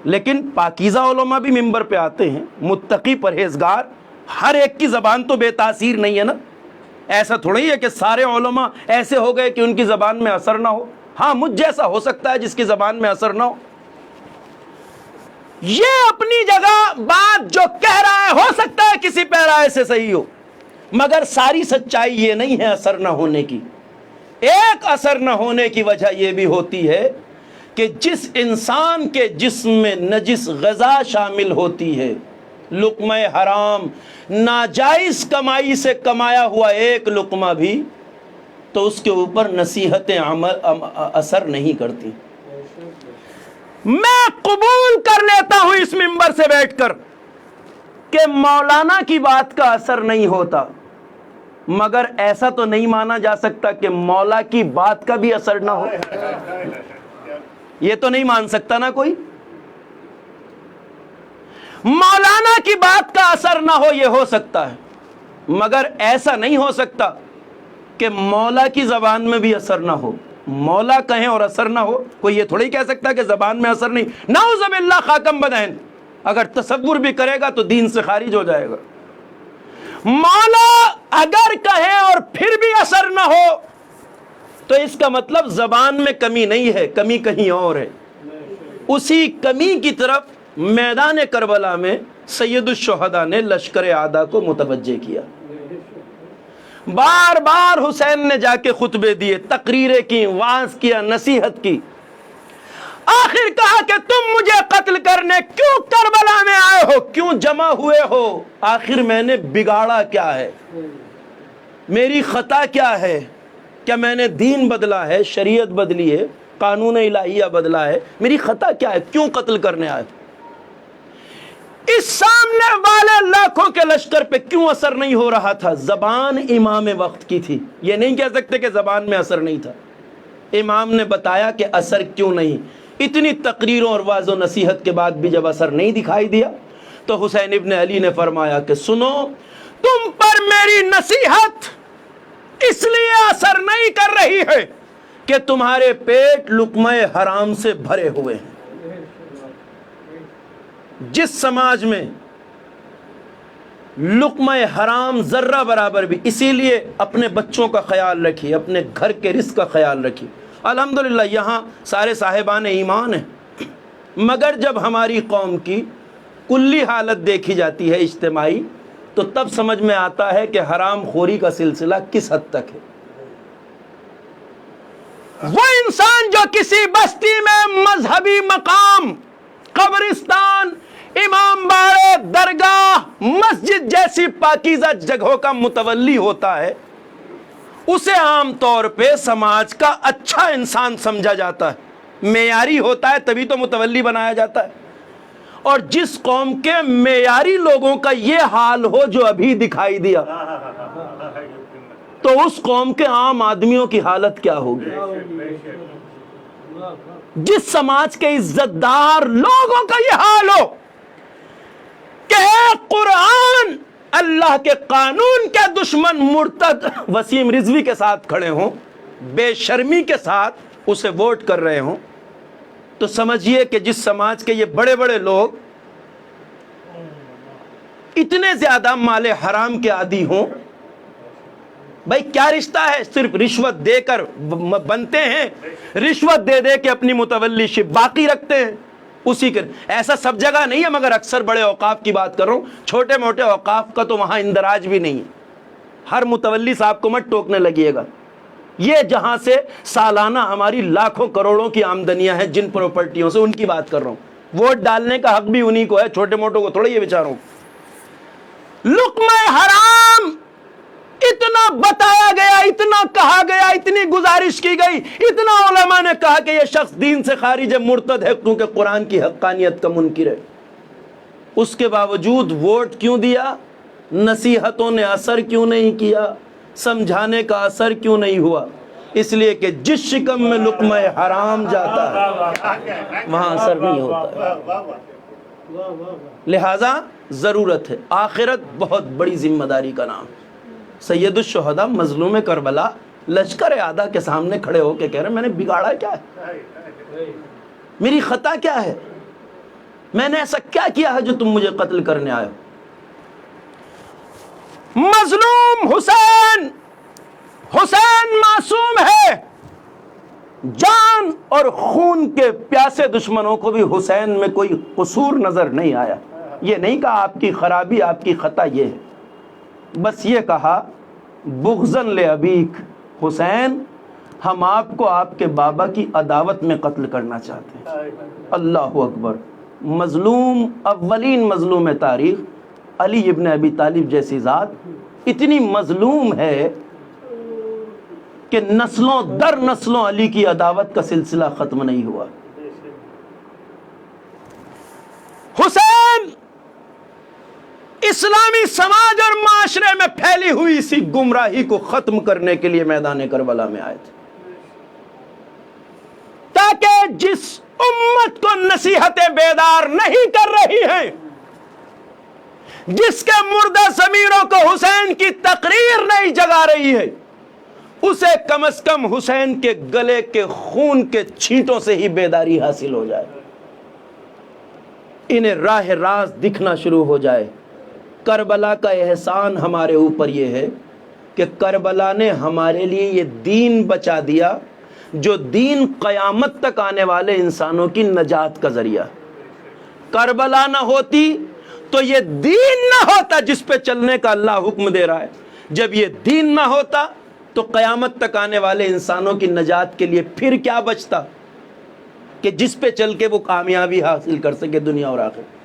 لیکن پاکیزہ علماء بھی منبر پہ آتے ہیں، متقی پرہیزگار. ہر ایک کی زبان تو بے تاثیر نہیں ہے نا. ایسا تھوڑی ہے کہ سارے علماء ایسے ہو گئے کہ ان کی زبان میں اثر نہ ہو. ہاں مجھ جیسا ہو سکتا ہے جس کی زبان میں اثر نہ ہو. یہ اپنی جگہ بات جو کہہ رہا ہے ہو سکتا ہے کسی پیرائے سے صحیح ہو، مگر ساری سچائی یہ نہیں ہے اثر نہ ہونے کی. ایک اثر نہ ہونے کی وجہ یہ بھی ہوتی ہے کہ جس انسان کے جسم میں نجس غذا شامل ہوتی ہے، لقمہ حرام، ناجائز کمائی سے کمایا ہوا ایک لقمہ بھی، تو اس کے اوپر نصیحتیں اثر نہیں کرتی. میں قبول کر لیتا ہوں اس منبر سے بیٹھ کر کہ مولانا کی بات کا اثر نہیں ہوتا، مگر ایسا تو نہیں مانا جا سکتا کہ مولا کی بات کا بھی اثر نہ ہو. یہ تو نہیں مان سکتا نا کوئی. مولانا کی بات کا اثر نہ ہو یہ ہو سکتا ہے، مگر ایسا نہیں ہو سکتا کہ مولا کی زبان میں بھی اثر نہ ہو. مولا کہیں اور اثر نہ ہو، کوئی یہ تھوڑی کہہ سکتا کہ زبان میں اثر نہیں. نعوذ باللہ خاکم بدہن، اگر تصور بھی کرے گا تو دین سے خارج ہو جائے گا. مولا اگر کہیں اور پھر بھی اثر نہ ہو تو اس کا مطلب زبان میں کمی نہیں ہے، کمی کہیں اور ہے. اسی کمی کی طرف میدان کربلا میں سید الشہداء نے لشکر اعداء کو متوجہ کیا. بار بار حسین نے جا کے خطبے دیے، تقریریں کی، وعظ کیا، نصیحت کی. آخر کہا کہ تم مجھے قتل کرنے کیوں کربلا میں آئے ہو، کیوں جمع ہوئے ہو؟ آخر میں نے بگاڑا کیا ہے؟ میری خطا کیا ہے؟ کیا میں نے دین بدلا ہے، شریعت بدلی ہے، قانون الہیہ بدلا ہے؟ میری خطا کیا ہے؟ کیوں قتل کرنے آئے؟ اس سامنے والے لاکھوں کے لشکر پہ کیوں اثر نہیں ہو رہا تھا؟ زبان امام وقت کی تھی. یہ نہیں کہہ سکتے کہ زبان میں اثر نہیں تھا. امام نے بتایا کہ اثر کیوں نہیں. اتنی تقریروں اور واعظ و نصیحت کے بعد بھی جب اثر نہیں دکھائی دیا تو حسین ابن علی نے فرمایا کہ سنو، تم پر میری نصیحت اس لیے اثر نہیں کر رہی ہے کہ تمہارے پیٹ لقمہ حرام سے بھرے ہوئے ہیں۔ جس سماج میں لقمہ حرام ذرہ برابر بھی، اسی لیے اپنے بچوں کا خیال رکھیے، اپنے گھر کے رزق کا خیال رکھیے۔ الحمدللہ یہاں سارے صاحبان ایمان ہیں، مگر جب ہماری قوم کی کلی حالت دیکھی جاتی ہے اجتماعی، تو تب سمجھ میں آتا ہے کہ حرام خوری کا سلسلہ کس حد تک ہے۔ وہ انسان جو کسی بستی میں مذہبی مقام، قبرستان، امام باڑے، درگاہ، مسجد جیسی پاکیزہ جگہوں کا متولی ہوتا ہے، اسے عام طور پہ سماج کا اچھا انسان سمجھا جاتا ہے، معیاری ہوتا ہے تبھی تو متولی بنایا جاتا ہے۔ اور جس قوم کے معیاری لوگوں کا یہ حال ہو جو ابھی دکھائی دیا، تو اس قوم کے عام آدمیوں کی حالت کیا ہوگی؟ جس سماج کے عزت دار لوگوں کا یہ حال ہو کہ قرآن اللہ کے قانون کے دشمن مرتد وسیم رضوی کے ساتھ کھڑے ہوں، بے شرمی کے ساتھ اسے ووٹ کر رہے ہوں، تو سمجھیے کہ جس سماج کے یہ بڑے بڑے لوگ اتنے زیادہ مال حرام کے عادی ہوں، بھائی کیا رشتہ ہے؟ صرف رشوت دے کر بنتے ہیں، رشوت دے دے کے اپنی متولی شپ باقی رکھتے ہیں اسی کے۔ ایسا سب جگہ نہیں ہے، مگر اکثر بڑے اوقاف کی بات کر رہا ہوں، چھوٹے موٹے اوقاف کا تو وہاں اندراج بھی نہیں ہے۔ ہر متولی صاحب کو مت ٹوکنے لگیے گا، یہ جہاں سے سالانہ ہماری لاکھوں کروڑوں کی آمدنیاں ہیں جن پراپرٹیوں سے، ان کی بات کر رہا ہوں۔ ووٹ ڈالنے کا حق بھی انہی کو ہے، چھوٹے موٹوں کو تھوڑا یہ بیچاروں۔ لقمہ حرام اتنا بتایا گیا، اتنا کہا گیا، اتنی گزارش کی گئی، اتنا علماء نے کہا کہ یہ شخص دین سے خارج ہے، مرتد ہے، کیونکہ قرآن کی حقانیت کا منکر ہے۔ اس کے باوجود ووٹ کیوں دیا؟ نصیحتوں نے اثر کیوں نہیں کیا؟ سمجھانے کا اثر کیوں نہیں ہوا؟ اس لیے کہ جس شکم میں لقمہ حرام جاتا ہے وہاں اثر نہیں ہوتا ہے۔ لہذا ضرورت ہے، آخرت بہت بڑی ذمہ داری کا نام۔ سید الشہداء مظلوم کربلا لشکر اعداء کے سامنے کھڑے ہو کے کہہ رہے ہیں میں نے بگاڑا کیا ہے؟ میری خطا کیا ہے؟ میں نے ایسا کیا کیا ہے جو تم مجھے قتل کرنے آئے ہو؟ مظلوم حسین، حسین معصوم ہے۔ جان اور خون کے پیاسے دشمنوں کو بھی حسین میں کوئی قصور نظر نہیں آیا۔ یہ نہیں کہا آپ کی خرابی، آپ کی خطا یہ ہے، بس یہ کہا بغضاً لأبیک، حسین ہم آپ کو آپ کے بابا کی عداوت میں قتل کرنا چاہتے ہیں۔ اللہ اکبر۔ مظلوم، اولین مظلوم تاریخ علی ابن ابی طالب جیسی ذات اتنی مظلوم ہے کہ نسلوں در نسلوں علی کی عداوت کا سلسلہ ختم نہیں ہوا۔ حسین اسلامی سماج اور معاشرے میں پھیلی ہوئی اسی گمراہی کو ختم کرنے کے لیے میدان کربلا میں آئے تھے، تاکہ جس امت کو نصیحتیں بیدار نہیں کر رہی ہیں، جس کے مردہ ضمیروں کو حسین کی تقریر نہیں جگا رہی ہے، اسے کم از کم حسین کے گلے کے خون کے چھینٹوں سے ہی بیداری حاصل ہو جائے، انہیں راہ راست دکھنا شروع ہو جائے۔ کربلا کا احسان ہمارے اوپر یہ ہے کہ کربلا نے ہمارے لیے یہ دین بچا دیا جو دین قیامت تک آنے والے انسانوں کی نجات کا ذریعہ۔ کربلا نہ ہوتی تو یہ دین نہ ہوتا جس پہ چلنے کا اللہ حکم دے رہا ہے۔ جب یہ دین نہ ہوتا تو قیامت تک آنے والے انسانوں کی نجات کے لیے پھر کیا بچتا کہ جس پہ چل کے وہ کامیابی حاصل کر سکے دنیا اور آخرت۔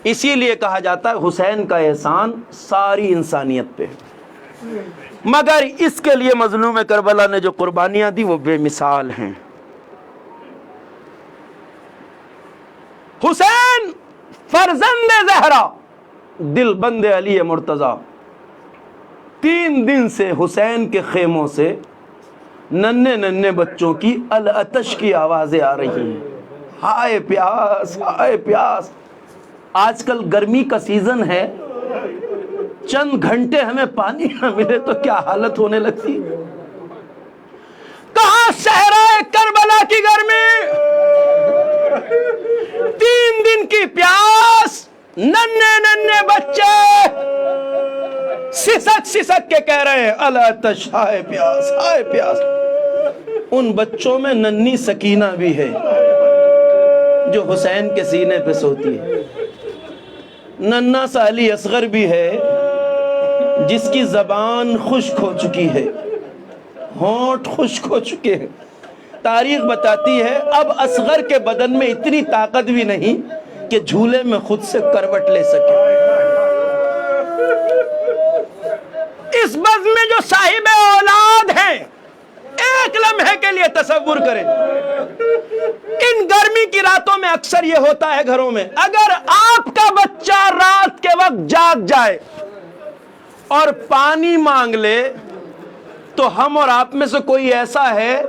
اسی لیے کہا جاتا ہے حسین کا احسان ساری انسانیت پہ، مگر اس کے لیے مظلوم کربلا نے جو قربانیاں دی وہ بے مثال ہیں۔ حسین فرزند زہرا، دل بند علی مرتضی، 3 دن سے حسین کے خیموں سے ننھے ننھے بچوں کی العطش کی آوازیں آ رہی ہیں، ہائے پیاس، ہائے پیاس۔ آج کل گرمی کا سیزن ہے، چند گھنٹے ہمیں پانی نہ ملے تو کیا حالت ہونے لگتی. کہاں صحرائے کربلا کی گرمی، 3 دن کی پیاس، ننھے ننھے بچے سسک سسک کے کہہ رہے ہیں العطش، ہائے پیاس ہائے پیاس. ان بچوں میں ننھی سکینہ بھی ہے جو حسین کے سینے پہ سوتی ہے. ننھا سا علی اصغر بھی ہے جس کی زبان خشک ہو چکی ہے، ہونٹ خشک ہو چکے ہیں. تاریخ بتاتی ہے اب اصغر کے بدن میں اتنی طاقت بھی نہیں کہ جھولے میں خود سے کروٹ لے سکے. اس بزم میں جو صاحب اولاد ہیں، ایک لمحے کے لیے تصور کریں، ان گرمی کی راتوں میں اکثر یہ ہوتا ہے گھروں میں، اگر آپ کا بچہ رات کے وقت جاگ جائے اور پانی مانگ لے تو ہم اور آپ میں سے کوئی ایسا ہے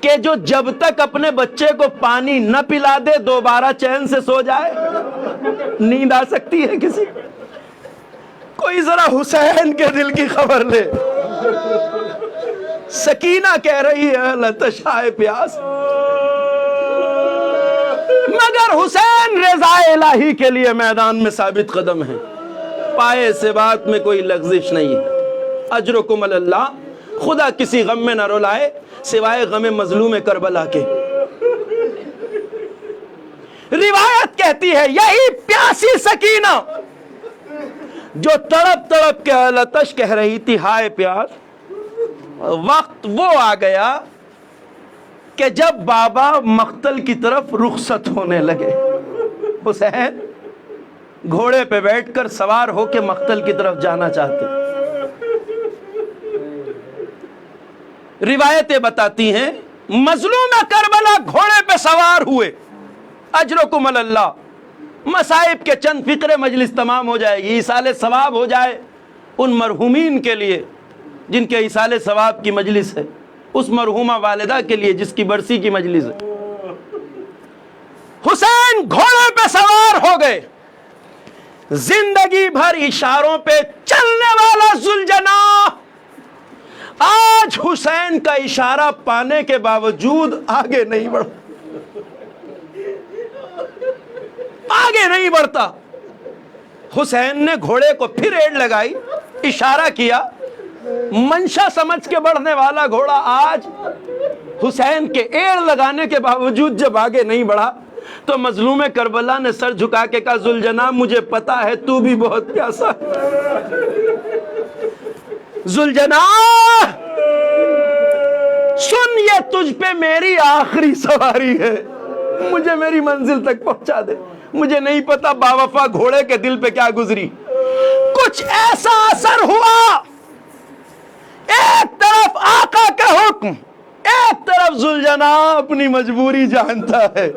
کہ جو جب تک اپنے بچے کو پانی نہ پلا دے دوبارہ چین سے سو جائے؟ نیند آ سکتی ہے کسی؟ کوئی ذرا حسین کے دل کی خبر لے. سکینہ کہہ رہی ہے لتشائے پیاس، مگر حسین رضا الہی کے لیے میدان میں ثابت قدم ہے. پائے سے بات میں کوئی لغزش نہیں ہے. اجرکم اللہ، خدا کسی غم میں نہ رلائے سوائے غم مظلوم کربلا کے. روایت کہتی ہے یہی پیاسی سکینہ جو تڑپ تڑپ کے العطش کہہ رہی تھی ہائے پیاس، وقت وہ آ گیا کہ جب بابا مقتل کی طرف رخصت ہونے لگے. حسین گھوڑے پہ بیٹھ کر سوار ہو کے مقتل کی طرف جانا چاہتے. روایتیں بتاتی ہیں مظلوم کربلا گھوڑے پہ سوار ہوئے. اجرکم اللہ، مصائب کے چند فقرے مجلس تمام ہو جائے گی، ایصال ثواب ہو جائے ان مرحومین کے لیے جن کے ایصال ثواب کی مجلس ہے، اس مرحومہ والدہ کے لیے جس کی برسی کی مجلس ہے. حسین گھوڑے پہ سوار ہو گئے، زندگی بھر اشاروں پہ چلنے والا ذوالجناح آج حسین کا اشارہ پانے کے باوجود آگے نہیں بڑھا، آگے نہیں بڑھتا. حسین نے گھوڑے کو پھر ایڑ لگائی، اشارہ کیا. منشا سمجھ کے بڑھنے والا گھوڑا آج حسین کے ایڑ لگانے کے باوجود جب آگے نہیں بڑھا تو مظلوم کربلا نے سر جھکا کے کہا ذوالجناح مجھے پتا ہے تو بھی بہت پیاسا ہے. ذوالجناح سن، یہ تجھ پہ میری آخری سواری ہے، مجھے میری منزل تک پہنچا دے. مجھے نہیں پتا باوفا گھوڑے کے دل پہ کیا گزری. کچھ ایسا اثر ہوا، ایک طرف آقا کا حکم، ایک طرف ذوالجناح اپنی مجبوری جانتا ہے.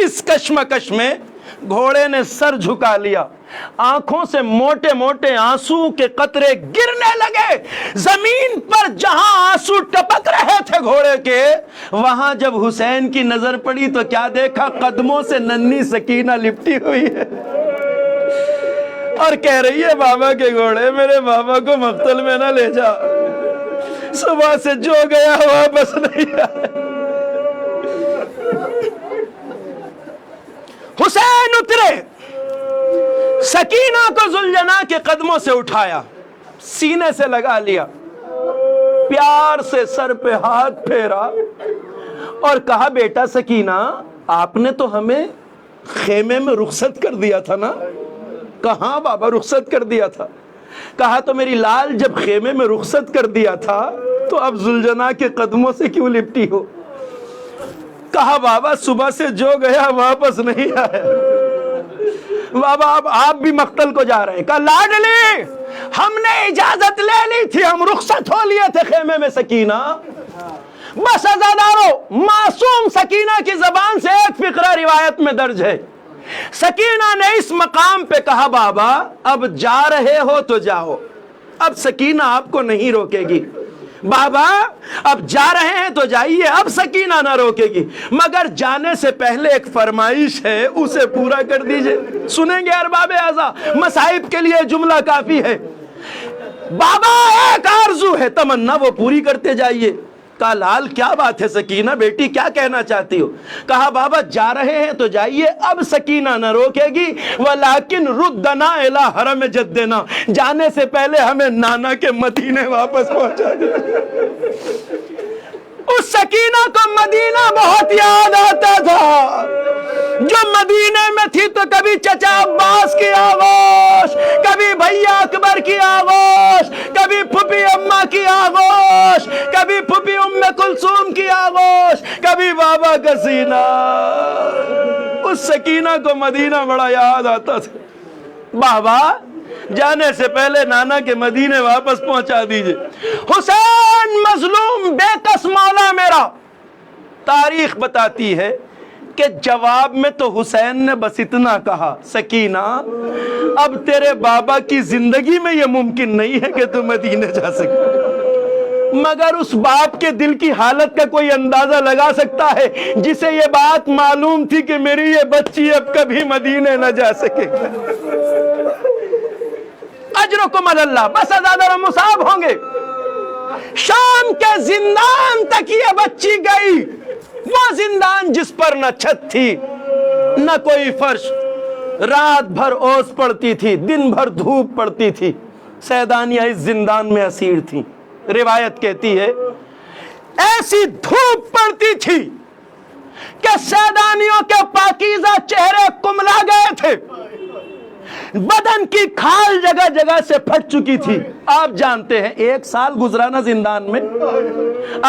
اس کشمکش میں گھوڑے نے سر جھکا لیا، آنکھوں سے موٹے موٹے آنسو کے قطرے گرنے لگے. زمین پر جہاں آنسو ٹپک رہے تھے گھوڑے کے، وہاں جب حسین کی نظر پڑی تو کیا دیکھا؟ قدموں سے ننھی سکینہ لپٹی ہوئی ہے اور کہہ رہی ہے بابا کے گھوڑے میرے بابا کو مقتل میں نہ لے جا، صبح سے جو گیا واپس نہیں آیا. حسین اترے، سکینہ کو ذوالجناح کے قدموں سے اٹھایا، سینے سے لگا لیا، پیار سے سر پہ ہاتھ پھیرا اور کہا بیٹا سکینہ آپ نے تو ہمیں خیمے میں رخصت کر دیا تھا نا؟ کہاں بابا رخصت کر دیا تھا؟ کہا تو میری لال جب خیمے میں رخصت کر دیا تھا تو اب ذوالجناح کے قدموں سے کیوں لپٹی ہو؟ کہا بابا صبح سے جو گیا واپس نہیں آیا. بابا اب آپ بھی مقتل کو جا رہے ہیں. کہا لاڈلی ہم نے اجازت لے لی تھی، ہم رخصت ہو لیے تھے خیمے میں. سکینہ بس عزادارو، معصوم سکینہ کی زبان سے ایک فقرہ روایت میں درج ہے. سکینہ نے اس مقام پہ کہا بابا اب جا رہے ہو تو جاؤ، اب سکینہ آپ کو نہیں روکے گی، بابا اب جا رہے ہیں تو جائیے، اب سکینہ نہ روکے گی، مگر جانے سے پہلے ایک فرمائش ہے، اسے پورا کر دیجئے۔ سنیں گے ارباب اعضاء، مصائب کے لیے جملہ کافی ہے۔ بابا ایک آرزو ہے، تمنا وہ پوری کرتے جائیے۔ کہا لال کیا بات ہے سکینہ بیٹی، کیا کہنا چاہتی ہو؟ کہا بابا جا رہے ہیں تو جائیے، اب سکینہ نہ روکے گی، ولیکن ردنا الی حرم جدنا، جانے سے پہلے ہمیں نانا کے مدینے واپس پہنچا دے۔ اس سکینہ کو مدینہ بہت یاد آتا تھا، جو مدینے میں تھی تو کبھی چچا عباس کی آغوش، کبھی بھیا اکبر کی آغوش، کبھی پھپھی اماں کی آغوش، کبھی پھپھی ام کلثوم کی آغوش، کبھی بابا کا سینہ۔ اس سکینہ کو مدینہ بڑا یاد آتا تھا۔ بابا جانے سے پہلے نانا کے مدینے واپس پہنچا دیجئے۔ حسین مظلوم بے کس مولا میرا، تاریخ بتاتی ہے کہ جواب میں تو حسین نے بس اتنا کہا، سکینہ اب تیرے بابا کی زندگی میں یہ ممکن نہیں ہے کہ تو مدینے جا سکے، مگر اس باپ کے دل کی حالت کا کوئی اندازہ لگا سکتا ہے جسے یہ بات معلوم تھی کہ میری یہ بچی اب کبھی مدینے نہ جا سکے۔ اجرکم اللہ، بس آزاد و مصاب ہوں گے۔ شام کے زندان تک یہ بچی گئی، وہ زندان جس پر نہ چھت تھی نہ کوئی فرش، رات بھر اوس پڑتی تھی، دن بھر دھوپ پڑتی تھی۔ سیدانیہ اس زندان میں اسیر تھی۔ روایت کہتی ہے ایسی دھوپ پڑتی تھی کہ سیدانیوں کے پاکیزہ چہرے کملا گئے تھے، بدن کی کھال جگہ جگہ سے پھٹ چکی تھی۔ آپ جانتے ہیں 1 سال گزرانا زندان میں،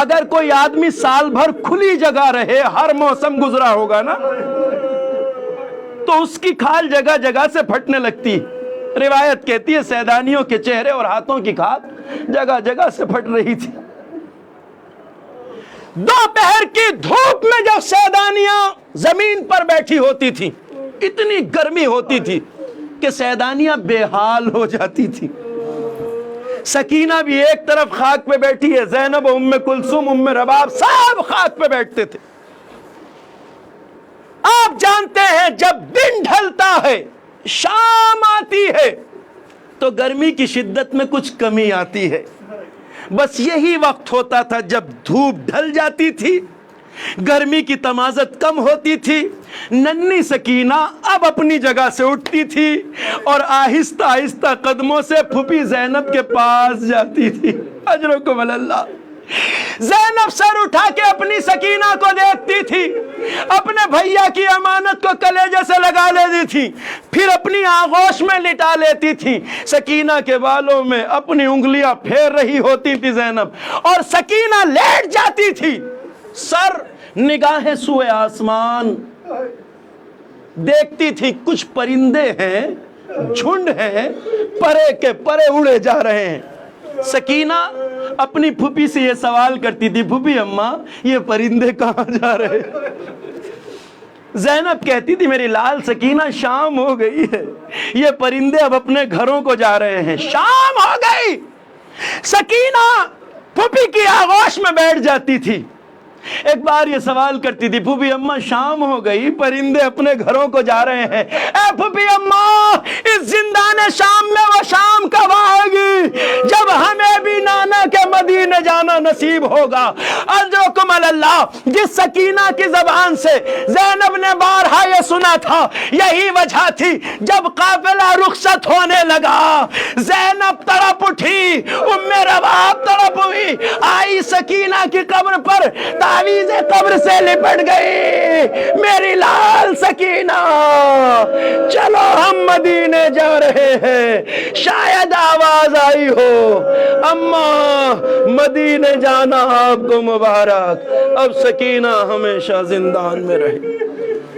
اگر کوئی آدمی سال بھر کھلی جگہ رہے، ہر موسم گزرا ہوگا نا، تو اس کی کھال جگہ جگہ سے پھٹنے لگتی۔ روایت کہتی ہے سیدانیوں کے چہرے اور ہاتھوں کی کھال جگہ جگہ سے پھٹ رہی تھی۔ دوپہر کی دھوپ میں جب سیدانیاں زمین پر بیٹھی ہوتی تھی، اتنی گرمی ہوتی تھی کہ سیدانیاں بے حال ہو جاتی تھی۔ سکینہ بھی ایک طرف خاک پہ بیٹھی ہے، زینب، ام کلثوم، ام رباب سب خاک پہ بیٹھتے تھے۔ آپ جانتے ہیں جب دن ڈھلتا ہے، شام آتی ہے، تو گرمی کی شدت میں کچھ کمی آتی ہے۔ بس یہی وقت ہوتا تھا جب دھوپ ڈھل جاتی تھی، گرمی کی تمازت کم ہوتی تھی، ننھی سکینہ اب اپنی جگہ سے اٹھتی تھی اور آہستہ آہستہ قدموں سے پھپھی زینب کے پاس جاتی تھی۔ اجرکم اللہ۔ زینب سر اٹھا کے اپنی سکینہ کو دیکھتی تھی، اپنے بھیا کی امانت کو کلیجے سے لگا لیتی تھی، پھر اپنی آغوش میں لٹا لیتی تھی۔ سکینہ کے بالوں میں اپنی انگلیاں پھیر رہی ہوتی تھی زینب، اور سکینہ لیٹ جاتی تھی، سر نگاہیں سوئے آسمان دیکھتی تھی۔ کچھ پرندے ہیں، جھنڈ ہیں، پرے کے پرے اڑے جا رہے ہیں۔ سکینہ اپنی پھپھی سے یہ سوال کرتی تھی، پھپھی اماں یہ پرندے کہاں جا رہے ہیں؟ زینب کہتی تھی میری لال سکینہ شام ہو گئی ہے، یہ پرندے اب اپنے گھروں کو جا رہے ہیں، شام ہو گئی۔ سکینہ پھپھی کی آغوش میں بیٹھ جاتی تھی، ایک بار یہ سوال کرتی تھی، پھپھی اماں شام ہو گئی، پرندے اپنے گھروں کو جا رہے ہیں، اے پھپھی اماں اس زندان شام میں وہ شام کب آئے گی جب ہمیں بھی نانا کے مدینے جانا نصیب ہوگا؟ اجرکم اللہ۔ جس سکینہ کی زبان سے زینب نے بارہا یہ سنا تھا، یہی وجہ تھی جب قافلہ رخصت ہونے لگا، زینب تڑپ اٹھی، ام رباب تڑپ ہوئی، آئی سکینہ کی قبر پر، تعویذ قبر سے لپٹ گئی، میری لال سکینہ چلو ہم مدینے جا رہے ہیں۔ شاید آواز آئی ہو اماں مدینے جانا آپ کو مبارک، اب سکینہ ہمیشہ زندان میں رہے۔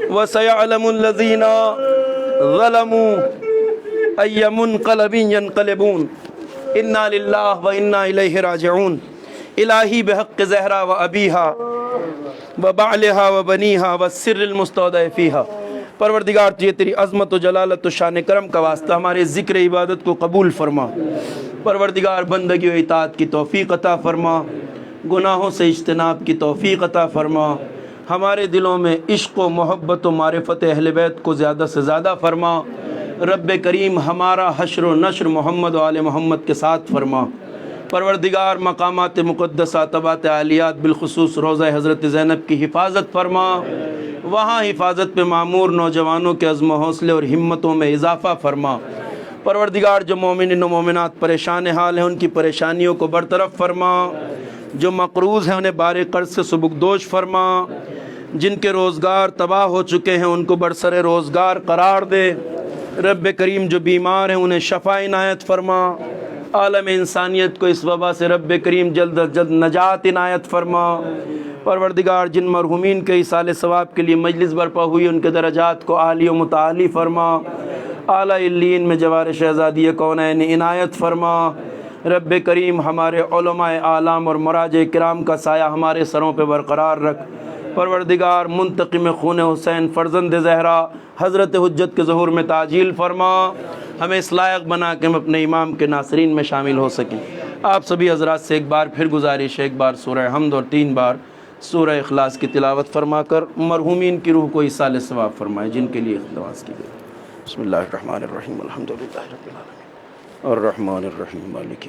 وَسَيَعْلَمُ الَّذِينَ ظَلَمُوا أَيَّ مُنْقَلَبٍ يَنْقَلِبُونَ اِنَّا لِلَّهِ وَإِنَّا إِلَيْهِ راجعون۔ الہی بحق زہرا و ابیہا و بعلہا و بنیہا و سر المستودع فیہا۔ پروردگار تجھے تیری عظمت و جلالت و شان کرم کا واسطہ ہمارے ذکر عبادت کو قبول فرما، پروردگار بندگی و اطاعت کی توفیق عطا فرما، گناہوں سے اجتناب کی توفیق عطا فرما، ہمارے دلوں میں عشق و محبت و معرفت اہل بیت کو زیادہ سے زیادہ فرما۔ رب کریم ہمارا حشر و نشر محمد و آل محمد کے ساتھ فرما۔ پروردگار مقامات مقدسہ طبات عالیات بالخصوص روضہ حضرت زینب کی حفاظت فرما، وہاں حفاظت پہ معمور نوجوانوں کے عزم و حوصلے اور ہمتوں میں اضافہ فرما۔ پروردگار جو مومنین و مومنات پریشان حال ہیں ان کی پریشانیوں کو برطرف فرما، جو مقروض ہیں انہیں بار قرض سے سبکدوش فرما، جن کے روزگار تباہ ہو چکے ہیں ان کو برسر روزگار قرار دے۔ رب کریم جو بیمار ہیں انہیں شفا عنایت فرما، عالم انسانیت کو اس وبا سے رب کریم جلد از جلد نجات عنایت فرما۔ پروردگار جن مرحومین کے ایصال ثواب کے لیے مجلس برپا ہوئی ان کے درجات کو عالی و متعالی فرما، اعلیٰ علیین میں جوار شہزادی کونین عنایت فرما۔ رب کریم ہمارے علماء اعلام اور مراجع کرام کا سایہ ہمارے سروں پہ برقرار رکھ۔ پروردگار منتقم خون حسین فرزند زہرا حضرت حجت کے ظہور میں تعجیل فرما، ہمیں اس لائق بنا کہ ہم اپنے امام کے ناصرین میں شامل ہو سکیں۔ آپ سبھی حضرات سے ایک بار پھر گزارش ہے، ایک بار سورہ حمد اور 3 بار سورہ اخلاص کی تلاوت فرما کر مرحومین کی روح کو ایصال ثواب فرمائے جن کے لیے اقتباس کی گئی۔ بسم اللہ الرحمن الرحیم، الحمدللہ رب العالمین الرحمن الرحیم مالک